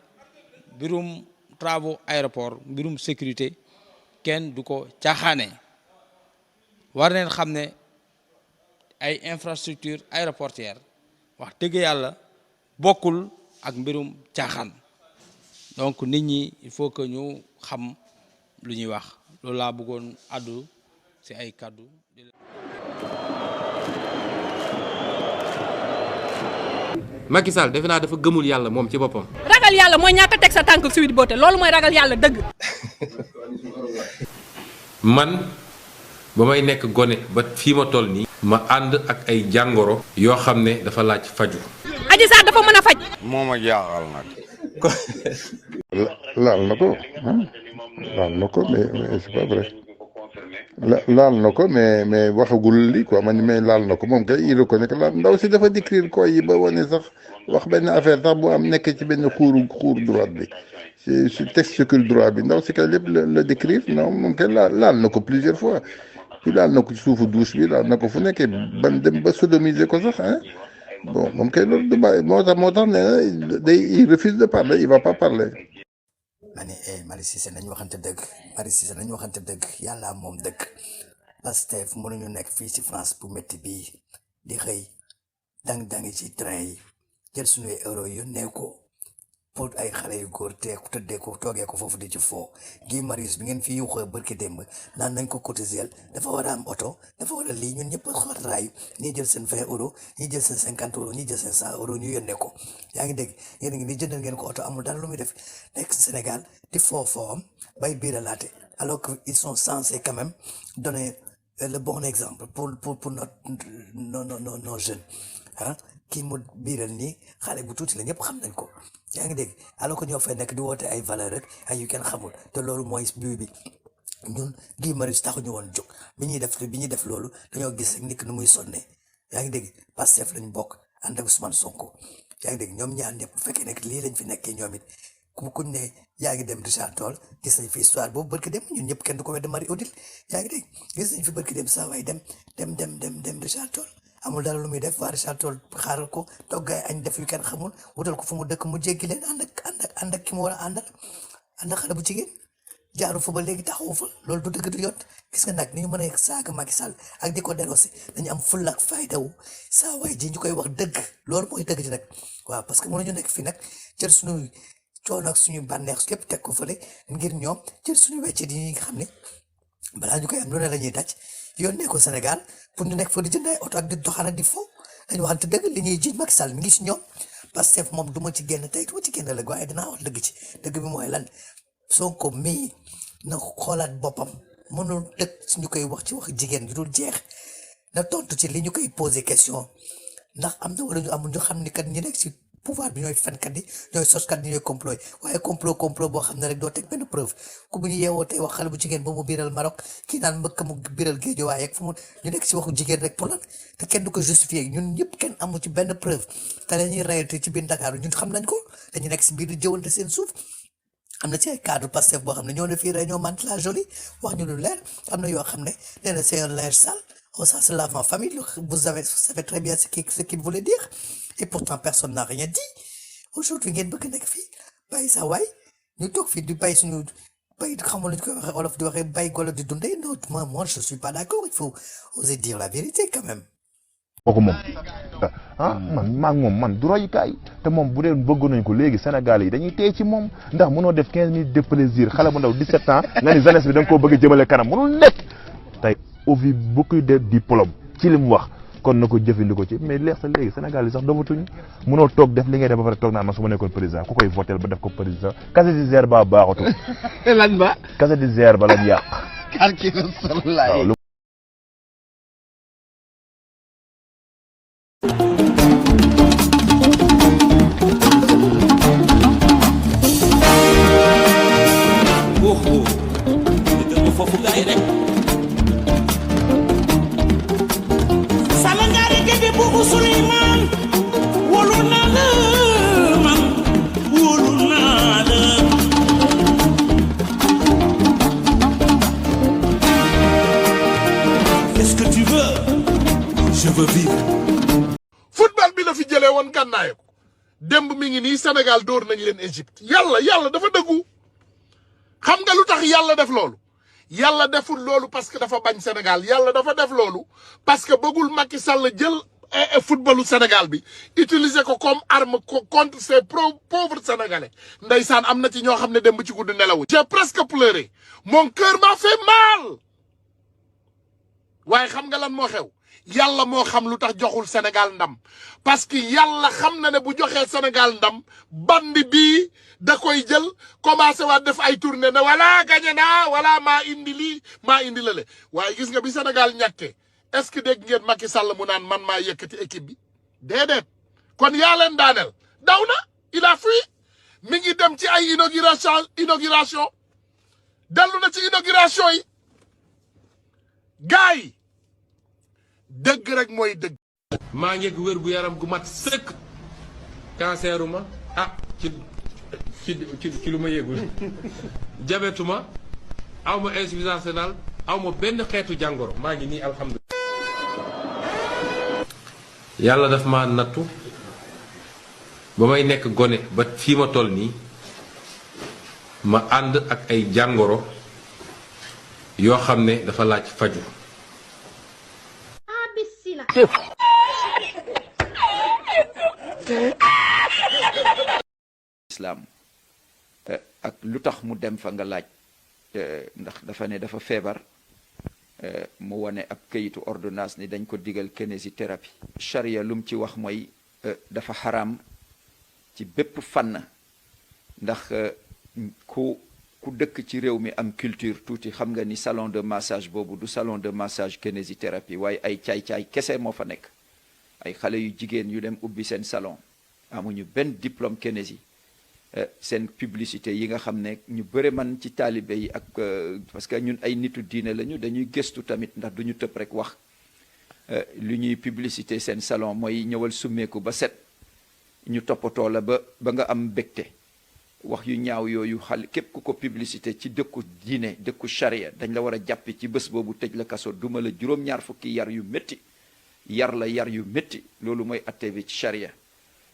mbirum travaux aéroport mbirum sécurité kenn du ko caaxaane war neen xam ne ay infrastructure aéroportière wax dëgg yàlla bokkul ak mbirum caaxaan donc nit ñi il faut que ñu xam lu ñuy wax loolu laa bëggoon addu ci ay kàddu. Macky Sall defe naa dafa gëmul yàlla moom ci boppam. ragal yàlla mooy ñàkk a teg sa tànk Sweet Beauté loolu mooy ragal yàlla dëgg. man ba may nekk gone ba fii ma toll nii. ma ànd ak ay jàngoro. yoo xam ne dafa laaj faju. Adji Sarr dafa mën a faj. moo ma jaaxal nag. laal na ko laal na ko mais c'est pas vrai laal na ko mais waxagul li quoi man mais laal na ko moom kay il reconnaît que laal ndaw si dafa décrire koy yi ba wane sax wax benn affaire sax bu am nekk ci benn xuur droite bi ci testicule droit bi ndaw si kay lépp la décrire non moom kay laal na ko plusieurs fois puis laal na ko ci suufu douche bi laal na ko fu nekkee ban dem ba sodomiser ko sax hein bon moom kay loolu du bàyyi moo tax nee na day il refuse de parler il va pas parler. ma ne Marie Cissé nañ waxante dëgg Marie Cissé nañ waxante dëgg yàlla moom dëgg Pastef mënuñu nekk fii ci France bu métti bii di xëy dang-dangi ci train yi jël suñuy euro yu néew ko pour ay xale yu góor teeku tëddee ko toogee ko foofu di ci foo Guy Marius bi ngeen fi yuuxoo barki démb naan nañ ko cotiser dafa war a am oto dafa war a lii ñun ñëpp xatraay ñii jël seen 20 euros ñii jël seen 50 euros ñii jël seen 100 euros ñu yónnee ko yaa ngi dégg yéen a ngi ni jëndal ngeen ko oto amul dara lu muy def nekk Sénégal di foom bay biiralaate alors que ils sont censés quand même donner le bon exemple pour nos jeunes ah kii mu biiral nii xale bu tuuti la ñëpp xam nañ ko yaa ngi dégg alors que ñoo fay nekk di woote ay valeur rek ay yu kenn xamul te loolu mooy but bi ñun Guy Marius taxuñu woon jóg bi ñuy def loolu dañoo gis rek nit nu muy sonnee yaa ngi dégg Pastef lañ bokk ànd ak Ousmane Sonko yaa ngi dégg ñoom ñaar ñëpp bu fekkee nekk lii lañ fi nekkee ñoom it kuñ ne yaa ngi dem Richard Toll gis nañ fi histoire boobu barki dem ñun ñëpp kenn du ko wedde Marie Odile yaa ngi dégg gis nañ fi barki dem saa waay dem Richard Toll amul dara lu muy def waa Richard Toll xaaral ko toggaay añ def yu kenn xamul wutal ko fu mu dëkk mu jéggi leen ànd ak ki mu war a ànd ak xale bu jigéen jaaru fa ba léegi taxawu fa loolu du dëgg du yot gis nga nag ni ñu mën a saaga Macky Sall ak di ko dénoncé dañu am fulla ak faydawu saa waay ji ñu koy wax dëgg loolu mooy dëgg ji nag waaw parce que mënuñu nekk fii nag jël suñu coono ak suñu bànneex képp teg ko fële ngir ñoom jël suñu weccet yi nga xam ne balaa ñu koy am lu ne la ñuy daj yónnee ko Sénégal pour ñu nekk fa di jënd ay oto ak di doxal ak di fo dañu waxante dëgg li ñuy jiiñ Macky Sall mi ngi si ñoom Pastef moom du ma ci génn tey du ma ci génn la waaye dinaa wax dëgg ci dëgg bi mooy lan Sonko mii na xoolaat boppam mënul tëj ñu koy wax ci wax jigéen ñu dul jeex na tontu ci li ñu koy posé question ndax am na wala ñu amul ñu xam ni kat ñi nekk ci pouvoir bi ñooy fenkat yi ñooy soskat yi ñooy complot waaye complot boo xam ne rek doo teg benn preuve ku bu ñu yeewoo tey wax xale bu jigéen ba mu biiral Maroc kii naan mbëkk mu biiral géejo waaye ak fu mu ñu nekk ci waxu jigéen rek pour lan te kenn du ko justifier ñun ñëpp kenn amu ci benn preuve te dañuy reyante ci biir Dakar ñun xam nañ ko dañu nekk si biir di jëwante seen suuf am na ci ay cadre Pastef boo xam ne ñoo ne fii réunion Mantes-la-Jolie wax ñu lu leer am na yoo xam ne nee na c'est un linge sale ça se lave en famille vous savez très bien ce qu'il voulait dire et pourtant personne n'a rien dit aujourd'hui ngeen bëgg nekk fii bàyyi sa waay ñu toog fii di bàyyi suñu bàyyi xamul lu ñu koy waxee olof di waxee bàyyi golo di dundee non moi je suis pas d'accord il faut oser dire la vérité quand même. kooku moom ah man du royukaay te moom bu dee bëgg nañ ko léegi Sénégal yi dañuy téye ci moom ndax mënoo def 15 minutes de plaisir xale bu ndaw 17 ans nga ni jeunesse bi da nga koo bëgg a jëmale kanam mënul nekk tey au vu beaucoup de diplômes ci li mu wax kon na ko jëfandikoo ci mais leer sa léegi Sénégal yi sax dofatuñu mënoo toog def li ngay def ba pare toog naan man su ma nekkoon président ku koy votel ba def ko président casier judiciaire ba baaxatu lan ba casier judiciaire ba lañ yàq football bi la fi jëlee woon gànnaayo ko démb mi ngi nii Sénégal dóor nañ leen Égypte yàlla dafa dëggu xam nga lu tax yàlla def loolu yàlla deful loolu parce que dafa bañ Sénégal yàlla dafa def loolu parce que bëggul Macky Sall jël footballu Sénégal bi utiliser ko comme arme contre ces pauvres Sénégalais ndeysaan am na ci ñoo xam ne démb ci guddi nelawuñ j'ai presque pleuré mon cœur m'a fait mal waaye xam nga lan moo xew yàlla moo xam lu tax joxul Sénégal ndam parce que yàlla xam na ne bu joxee Sénégal ndam bandi bii da koy jël commencé waat def ay tournée ne voilà gagné naa voilà maa indi lii maa indi lale waaye gis nga bi Sénégal ñàkkee est-ce que dégg ngeen Macky Sall mu naan man maa yëkkati équipe bi déedéet kon yaa leen daaneel daw na il a fui mi ngi dem ci ay inauguration dellu na ci inauguration yi gars yi dëgg rek mooy dëgg. maa ngi wér gu yaram gu mat sëkk canceruma ci lu ma yëgul jabetuma aw ma insuffisance rénale aw ma benn xeetu jàngoro maa ngi nii alhamdulilah. yàlla daf ma nattu ba may nekk gone ba fii ma toll nii ma ànd ak ay jàngoro yoo xam ne dafa laaj faju islam ak lu tax mu dem fa nga laaj ndax dafa ne dafa feebar mu wane ab këyitu ordonnance ni dañ ko digal kinésithérapie charia lum ci wax mooy dafa xaraam ci bépp fànn ndax ku dëkk ci réew mi am culture tuuti xam nga ni salon de massage boobu du salon de massage kinésithérapie waaye ay caay-caay kese moo fa nekk ay xale yu jigéen yu dem ubbi seen salon amuñu benn diplôme kinési seen publicité yi nga xam ne ñu bëre man ci taalibe yi ak parce que ñun ay nitu diine lañu dañuy gëstu tamit ndax duñu tëb rek wax lu ñuy publicité seen salon mooy ñëwal summeeku ba set ñu toppatoo la ba nga am mbégte wax yu ñaaw yooyu xale képp ku ko publicité ci dëkku diine dëkku charia dañ la war a jàppe ci bés boobu tëj la kaso duma la juróom-ñaar fukki yar yu métti yar yu métti loolu mooy atte bi ci charia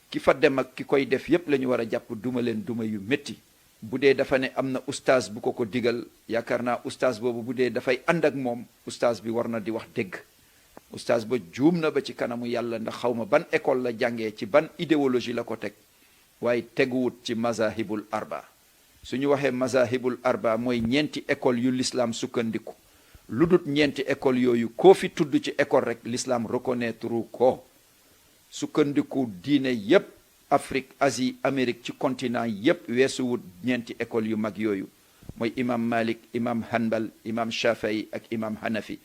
ki fa dem ak ki koy def yépp la ñu war a jàpp duma leen duma yu métti bu dee dafa ne am na oustaz bu ko digal yaakaar naa oustaz boobu bu dee dafay ànd ak moom oustaz bi war na di wax dëgg oustaz ba juum na ba ci kanamu yàlla ndax xaw ma ban école la jàngee ci ban idéologie la ko teg waaye teguwut ci mazahibul arba suñu waxee mazahibul arba mooy ñeenti école yu l'islam sukkandiku lu dut ñeenti école yooyu koo fi tudd ci école rek l'islam reconnaître ko sukkandiku diine yépp Afrique Asie Amérique ci continent yépp weesuwut ñeenti école yu mag yooyu mooy imam Malik imam Hanbal imam Shafii ak imam Hanafi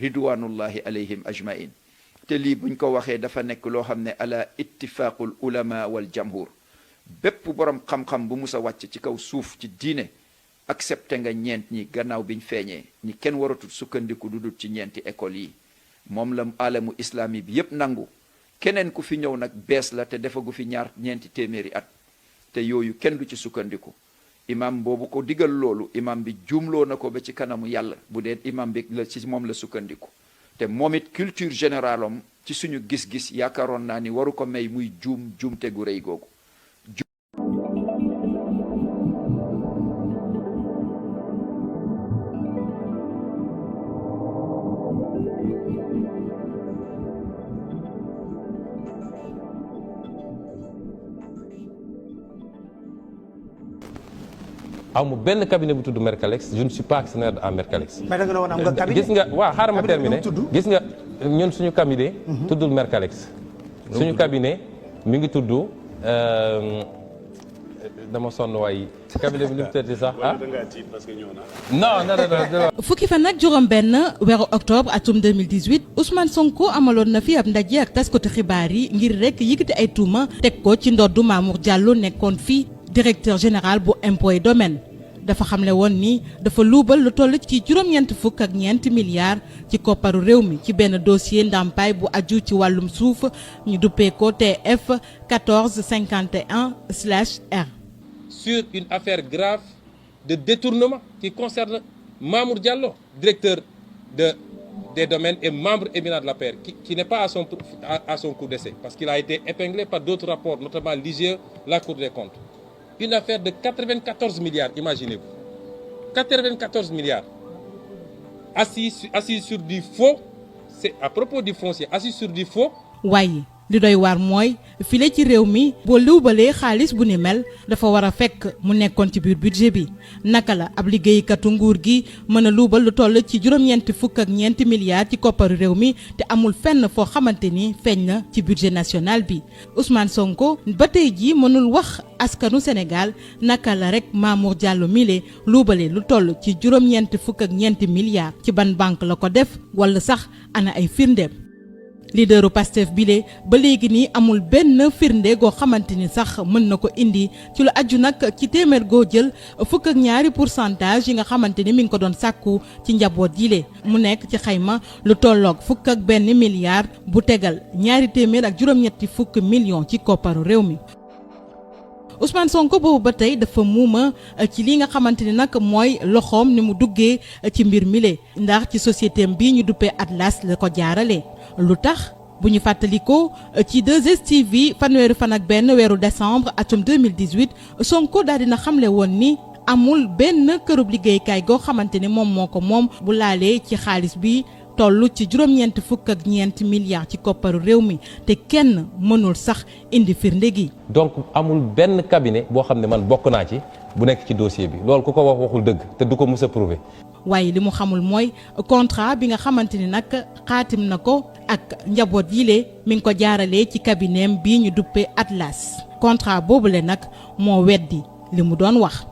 ridwanullahi alayhim ajmain te lii buñ ko waxee dafa nekk loo xam ne ala ittifaqul ulama wal jamhur bépp borom xam-xam bu musa wàcc ci kaw suuf ci diine accepté nga ñeent ñi gannaaw biñ feeñee ni kenn waratul sukkandiku du dul ci ñeenti école yi moom la alamu islami bi yépp nangu keneen ku fi ñëw nag bees la te defagu fi ñeenti téeméeri at te yooyu kenn du ci sukkandiku imam boobu ko digal loolu imam bi juumloo na ko ba ci kanamu yàlla bu dee imam bi la ci moom la sukkandiku te moom it culture générale am ci suñu gis-gis yaakaaroon naa ni waru ko may muy juumte gu rëy googu. amul benn cabinet bu tudd Mercalex je ne suis pas actionnaire à Mercalex. mais da nga woon am nga cabinet gis nga waaw xaaral ma terminer gis nga ñun suñu cabinet. tuddul Mercalex. suñu cabinet mi ngi tudd dama sonn waay cabinet bi nu mu tëddee sax ah. non. fukki fan ak juróom-benn weeru octobre atum 2018 Ousmane Sonko amaloon na fi ab ndaje ak taskatu xibaar yi ngir rek yëkkati ay tuuma teg ko ci ndoddu Mamour Diallo nekkoon fii. directeur général bu impôts et domaines dafa xamle woon ni dafa luubal lu toll ci $4.4 milliards ci kopparu réew mi ci benn dossier ndàmpaay bu aju ci wàllum suuf ñu duppee ko TF 1451/R. sur une affaire grave de détournement qui concerne Mamour Diallo, directeur des domaines et membre éminent de l'APR, qui n'est pas à son coup d'essai parce qu'il a été épinglé par d'autres rapports, notamment l'IGE, la Cour des comptes. Une affaire de 94 milliards, imaginez-vous. 94 milliards. Assis sur du faux, c'est à propos du foncier, assis sur du faux. waaye li doy waar mooy file ci réew mi boo luubalee xaalis bu ni mel dafa war a fekk mu nekkoon ci biir budget bi naka la ab liggéeykatu nguur gi mën a luubal lu toll ci $4.4 milliards ci kopparu réew mi te amul fenn foo xamante ni feeñ na ci budget national bi Ousmane Sonko ba tey jii mënul wax askanu Sénégal naka la rek Mamour Diallo mile luubale lu toll ci $4.4 milliards ci ban banque la ko def wala sax ana ay firndeem. leaderu Pastef bile ba léegi nii amul benn firnde goo xamante ni sax mën na ko indi ci lu aju nag ci téeméer goo jël 2% yi nga xamante ni mi ngi ko doon sàkku ci njaboot yile mu nekk ci xayma lu tolloog 1 milliard bu tegal $280 millions ci kopparu réew mi. Ousmane Sonko boobu ba tey dafa muuma ci li nga xamante ni nag mooy loxoom ni mu duggee ci mbir mile ndax ci société bi ñu duppee Atlas la ko jaarale lu tax bu ñu fàttalikoo ci 2STV fanweeri fan ak benn weeru décembre atum 2018 Sonko daal dina xamle woon ni amul benn kërub liggéeykaay goo xamante ni moom moo ko moom bu laalee ci xaalis bi toll ci $4.4 milliards ci kopparu réew mi te kenn mënul sax indi firnde gi. donc amul benn cabinet boo xam ne man bokk naa ci bu nekk ci dossier bi loolu ku ko wax waxul dëgg te du ko mës a prouver. waaye li mu xamul mooy contrat bi nga xamante ni nag xaatim na ko ak njaboot yile mi ngi ko jaaralee ci cabinet bii ñu duppee Atlas contrat boobule nag moo weddi li mu doon wax.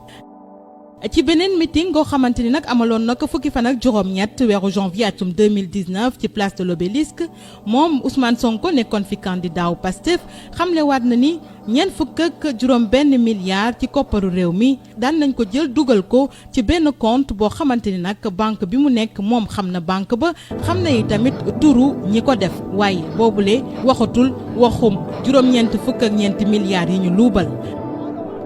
ci beneen meeting goo xamante ni nag amaloon na ko fukki fan ak juróom-ñett weeru janvier atum 2019 ci place de l'Obélisque moom Ousmane Sonko nekkoon fi candidat wu Pastef xamlewaat na ni $4.4 milliards ci kopparu réew mi daan nañ ko jël dugal ko ci benn compte boo xamante ni nag banque bi mu nekk moom xam na banque ba xam na yi tamit turu ñi ko def waaye boobule waxatul waxum $4.4 milliards yi ñu luubal.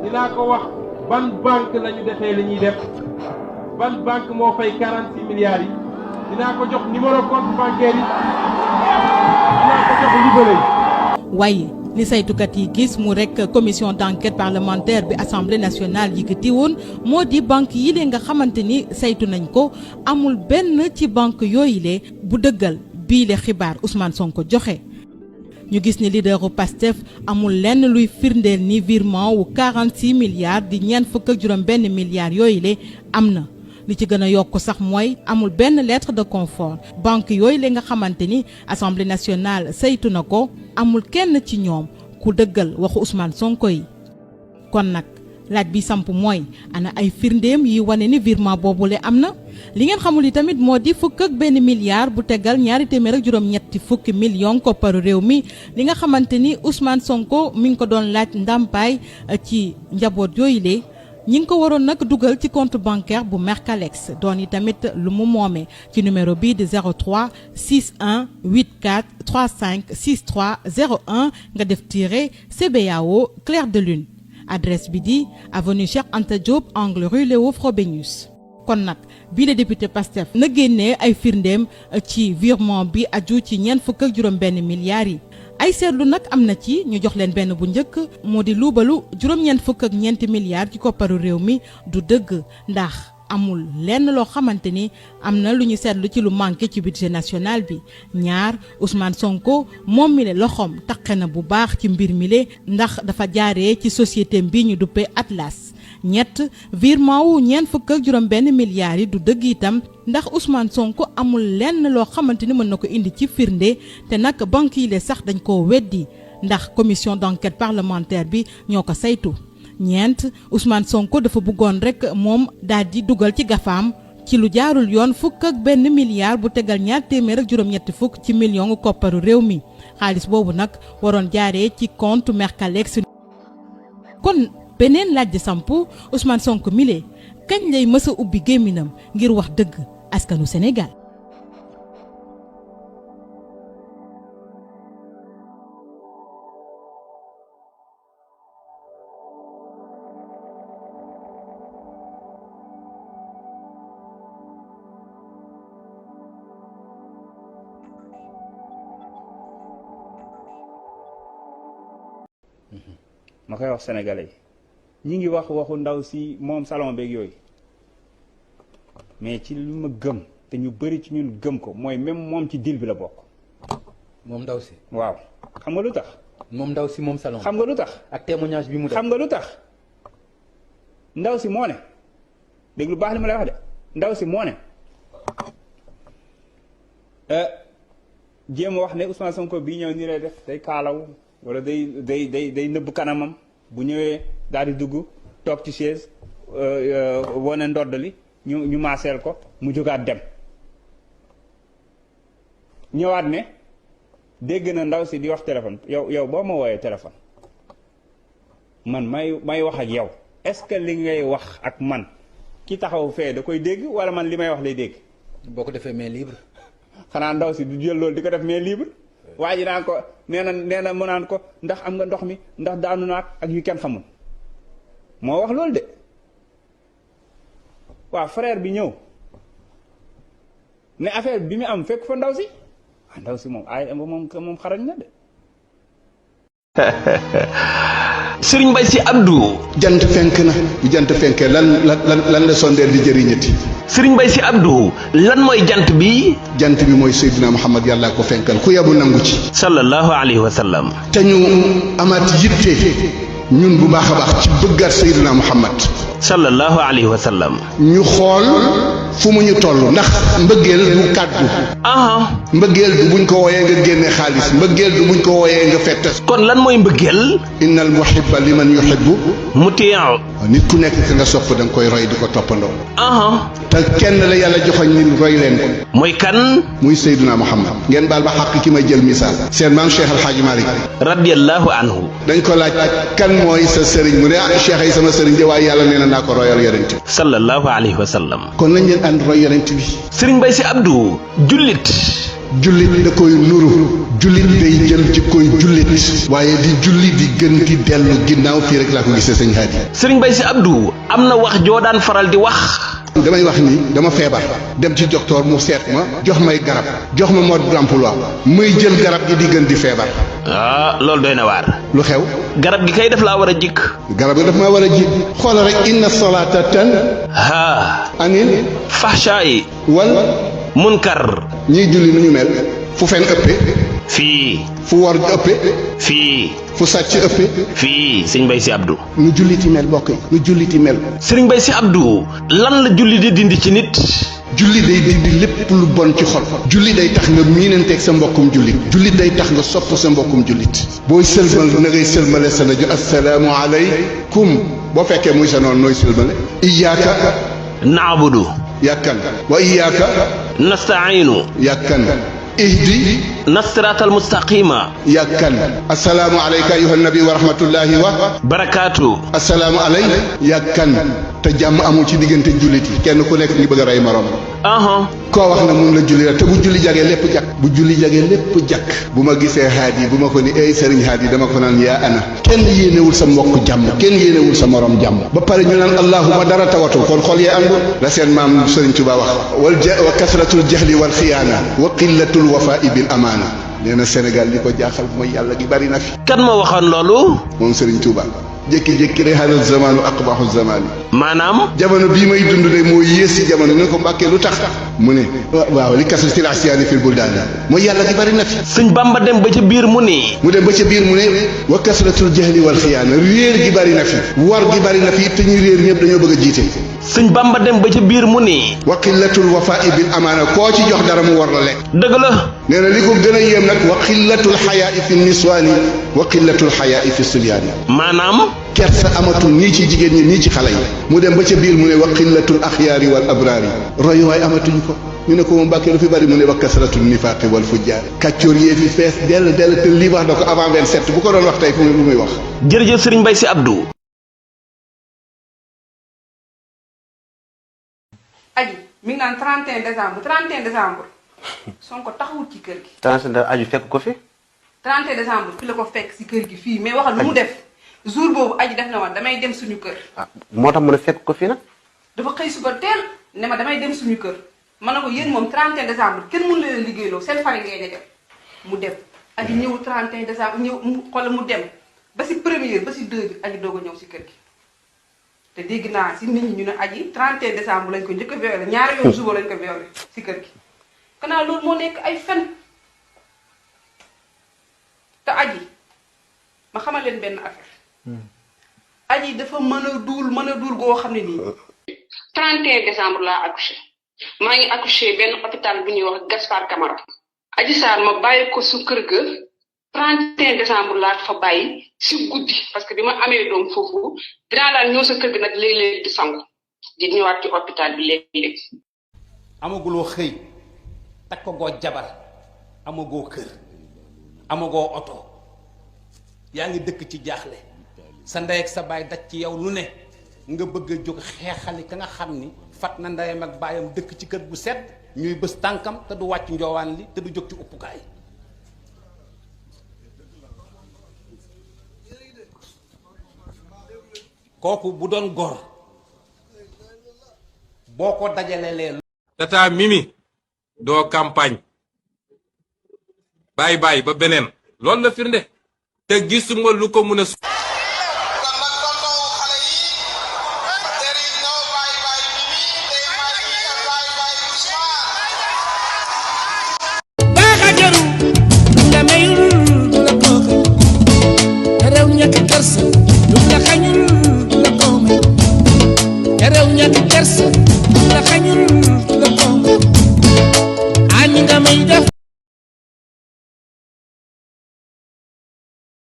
dinaa ko wax. ban banque la ñu defee li ñuy def ban banque moo fay 46 milliards yi dinaa ko jox numéro compte bancaire yi dinaa ko jox libellé yi. waaye li saytukat yi gis mu rek commission d'enquête parlementaire bi assemblée nationale yëkkati woon moo di banque yi lee nga xamante ni saytu nañ ko amul benn ci banque yooyu lee bu dëggal bii le xibaar Ousmane Sonko joxe. ñu gis ni leaderu Pastef amul lenn luy firndeel ni virement wu 46 milliards di $4.4 milliards yooyu le am na li ci gën a yokk sax mooy amul benn lettre de confort banque yooyu le nga xamante ni assemblée nationale saytu na ko amul kenn ci ñoom ku dëggal waxu Ousmane Sonko yi kon nag laaj bi samp mooy ana ay firndeem yi wane ni virement boobule am na li ngeen xamul yi tamit moo di 1 milliard bu tegal 270 millions kopparu réew mi li nga xamante ni Ousmane Sonko mi ngi ko doon laaj ndàmpaay ci njaboot yooyu le ñi ngi ko waroon nag dugal ci compte bancaire bu Mercalex doon yi tamit lu mu moomee ci numéro bii di 03 61 84 35 63 01 nga def tiré CBAO Clair de Lune adresse bi di avenue Cheikh Anta Diop angle rue Léo Frobenius kon nag bii la député Pastef na génnee ay firndeem ci virement bi aju ci 46 milliards yi ay seetlu nag am na ci ñu jox leen benn bu njëkk moo di luubalu 44 milliards ci kopparu réew mi du dëgg ndax amul lenn loo xamante ni am na lu ñu seetlu ci lu manqué ci budget national bi ñaar Ousmane Sonko moom mi le loxoom taqe na bu baax ci mbir mi le ndax dafa jaaree ci société bi ñu duppee Atlas ñett virement wu 46 milliards yi du dëgg itam ndax Ousmane Sonko amul lenn loo xamante ni mën na ko indi ci firnde te nag banque yi le sax dañ koo weddi ndax commission d'enquête parlementaire bi ñoo ko saytu ñeent Ousmane Sonko dafa bëggoon rek moom daal di dugal ci gafaam ci lu jaarul yoon 1 milliard bu tegal 270 ci million kopparu réew mi xaalis boobu nag waroon jaaree ci compte Mercalex kon beneen laaj di samp Ousmane Sonko mile kañ lay mës a ubbi gémminam ngir wax dëgg askanu Sénégal. ma koy wax sénégalais yi ñi ngi wax waxu ndaw si moom salon beeg yooyu mais ci lu ma gëm te ñu bëri ci ñun gëm ko mooy même moom ci deal bi la bokk. moom ndaw si. waaw xam nga lu tax. moom ndaw si moom salon. xam nga lu tax. ak témoignage bi mu def. xam nga lu tax ndaw si moo ne dégg lu baax li ma lay wax de ndaw si moo ne jéem a wax ne Ousmane Sonko bii ñëw nii lay def day kaalaw wala day nëbb kanamam bu ñëwee daal di dugg toog ci chaise wane ndodd li ñu maaseel ko mu jógaat dem ñëwaat ne dégg na ndaw si di wax téléphone yow boo ma wooyee téléphone man may wax ak yow est-ce que li ngay wax ak man ki taxaw fee da koy dégg wala man li may wax lay dégg. boo ko defee main libre. xanaa ndaw si du jël loolu di ko def main libre. waa ji naan ko nee na mu naan ko ndax am nga ndox mi ndax daanu naat ak yu kenn xamul moo wax loolu de waaw frère bi ñëw ne affaire bi mu am fekk fa ndaw si waaw ndaw si moom moom xarañ na de. Serigne Mbaye Sy Abdou. jant fenk na bu jant fenkee lan la sondeel di jëriñati. Serigne Mbaye Sy Abdou lan mooy jant bi. jant bi mooy Seydina Muhammad yàllaa ko fenkal ku yabu nangu ci. sallallahu alayhi wa sallam. te ñu amaat yitte ñun bu baax a baax ci bëggaat Seydina Muhammad. sallallahu alayhi wa sallam. ñu xool fu mu ñu toll ndax mbëggeel du kàddu. mbëggeel du buñ ko wooyee nga génne xaalis mbëggeel du buñ ko wooyee nga fett. kon lan mooy mbëggeel. innal muhibba liman yuhibbu muti'u. nit ku nekk ka nga sopp da nga koy roy di ko toppandoo. te kenn la yàlla joxoñ ni roy leen ko. mooy kan. muy Seydina Muhammad. ngeen baal ba xàq ki ma jël misaal. seen maam Cheikh El Hadj Malick. radiyallahu anhu. dañ ko laaj kan mooy sa sëriñ mu ne Cheikh ay sama sëriñ de waaye yàlla nee na naa ko royal yonent bi. sallallahu alayhi wa sallam. kon nañ leen ànd roy yonent bi. Serigne Mbaye Sy Abdou jullit. jullit da koy nuru. jullit day jël ci koy jullit. waaye di julli di gën di dellu ginnaaw fii rek laa ko gisee sëñ Hadi. Serigne Mbaye Sy Abdou am na wax joo daan faral di wax. damay wax ni dama feebar dem ci docteur mu seet ma jox may garab jox ma mode d'emploi muy jël garab gi di gën di feebar. loolu doy na waar. lu xew. garab gi kay def laa war a jikk. garab gi daf maa war a jikk. xoolal rek inna salata tan. anil. fahsha'i. wal. munkar. ñiy julli nu ñu mel. fu fen ëppee. fii. fu wor ëppee. fii. fu sàcc ëppee. fii Serigne Mbaye Sy Abdou. nu julliti mel bokk yi nu julliti mel. Serigne Mbaye Sy Abdou lan la julli di dindi ci nit. julli day dindi lépp lu bon ci xol. julli day tax nga miinanteeg sa mbokkum jullit. julli day tax nga sopp sa mbokkum jullit. booy sëlmal na ngay sëlmale sa rajo assalaamu aleykum boo fekkee muy sa noonu nooy sëlmale iyyaka na'budu yàkkan wa iyyaka nasta'inu yàkkan ihdi nasiratal mustaqima yàkkan assalaamu alayka ayuha nabi wa rahmatullahi wa barakaatu assalaamu alay yàkkan te jàmm amul ci diggante jullit yi kenn ku nekk ngi bëgg a rey morom koo wax na mun la julli rek te bu julli jagee lépp jakk bu julli jagee lépp jakk bu ma gisee haadi bu ma ko ni ay sëriñ haadi dama ko naan yaa ana kenn yéenewul sa mbokk jàmm kenn yéenewul sa morom jàmm ba pare ñu naan allahuma dara tawatul kon xol yee àndul la seen maam sëriñ Tuubaa wax wa kasratul jahli wal xiyaana wa qillatul wafaa'i bil amaana nee na Sénégal li ko jaaxal mooy yàlla gi bari na fi kan ma waxoon loolu moom sëriñ Tuubaa jékki-jékki rek hadal zamanu aqbahu zamani maanaam jamono bii may dund de moo yées ci jamono ñu ko mbàkkee lu tax mu ne waaw li kasratil asyaani fil buldaan mooy yàlla gi bari na fi sëñ Bamba dem ba ca biir mu ne mu dem ba ca biir mu ne wa kasratul jahli wal xiyaana réer gi bari na fi war gi bari na fi te ñu réer ñëpp dañoo bëgg a jiite sëñ Bamba dem ba ca biir mu ne wa qillatul wafaa'i bil amaana koo ci jox dara mu war la lekk dëgg la nee na li ko gën a yéem nag wa qillatul xayaa'i fi niswaani wa qillatul xayaa'i fi sulyaani maanaam kersa amatul nii ci jigéen ñi nii ci xale yi mu dem ba ca biir mu ne wa qillatul axyaari wal abraari royuwaay amatuñ ko ñu ne ko mu mbàkkee lu fi bari mu ne wa kasratul nifaaqi wal fujjaari kàccoor yee fi fees dell te lii wax na ko avant 27 bu ko doon wax tey fu lu muy wax jërëjëf Serigne Mbaye Sy Abdou aji mi ngi naan 31 décembre Sonko taxawul ci kër gi 31 aju fekk ko fi 31 décembre fi la ko fekk si kër gi fii mais waxal lu mu def jour boobu aji def na woon damay dem suñu kër moo tax mu ne fekk ko fi nag dafa xëy suba teel ne ma damay dem suñu kër ma ne ko yéen moom 31 décembre kenn mënu leen liggéeyloo seen fari ngay ne dem mu dem aji ñëw 31 décembre ñëw xoolal mu dem ba si première ba si deux bi aji doog a ñëw si kër gi te dégg naa si nit ñi ñu ne aji 31 décembre lañ ko njëkk a violé ñaari yoon suba lañ ko violé si kër gi kanaa loolu moo nekk ay fen te aji ma xamal leen benn affaire aji dafa mën a duul goo xam ne nii 31 décembre laa accouché maa ngi accouché benn hôpital bu ñuy wax Gaspard Camara Adji Sarr ma bàyyi ko su kër ga 31 décembre laa fa bàyyi si guddi parce que bi ma amee doom foofu dinaa daal ñëw sa kër ga nag léeg-léeg di sangu di ñëwaat ci hôpital bi léeg-léeg amaguloo xëy takkagoo jabar amagoo kër amagoo oto yaa ngi dëkk ci jaaxle sa ndey ak sa baay daj ci yow lu ne nga bëgg a jóg xeexali ka nga xam ni fat na ndeyam ak baayam dëkk ci kër gu set ñuy bës tànkam te du wàcc njoowaan li te du jóg ci uppukaay kooku bu doon gor boo ko dajalee tata Mimi doo campagne bàyyi ba beneen loolu la firnde te gisuma lu ko mun a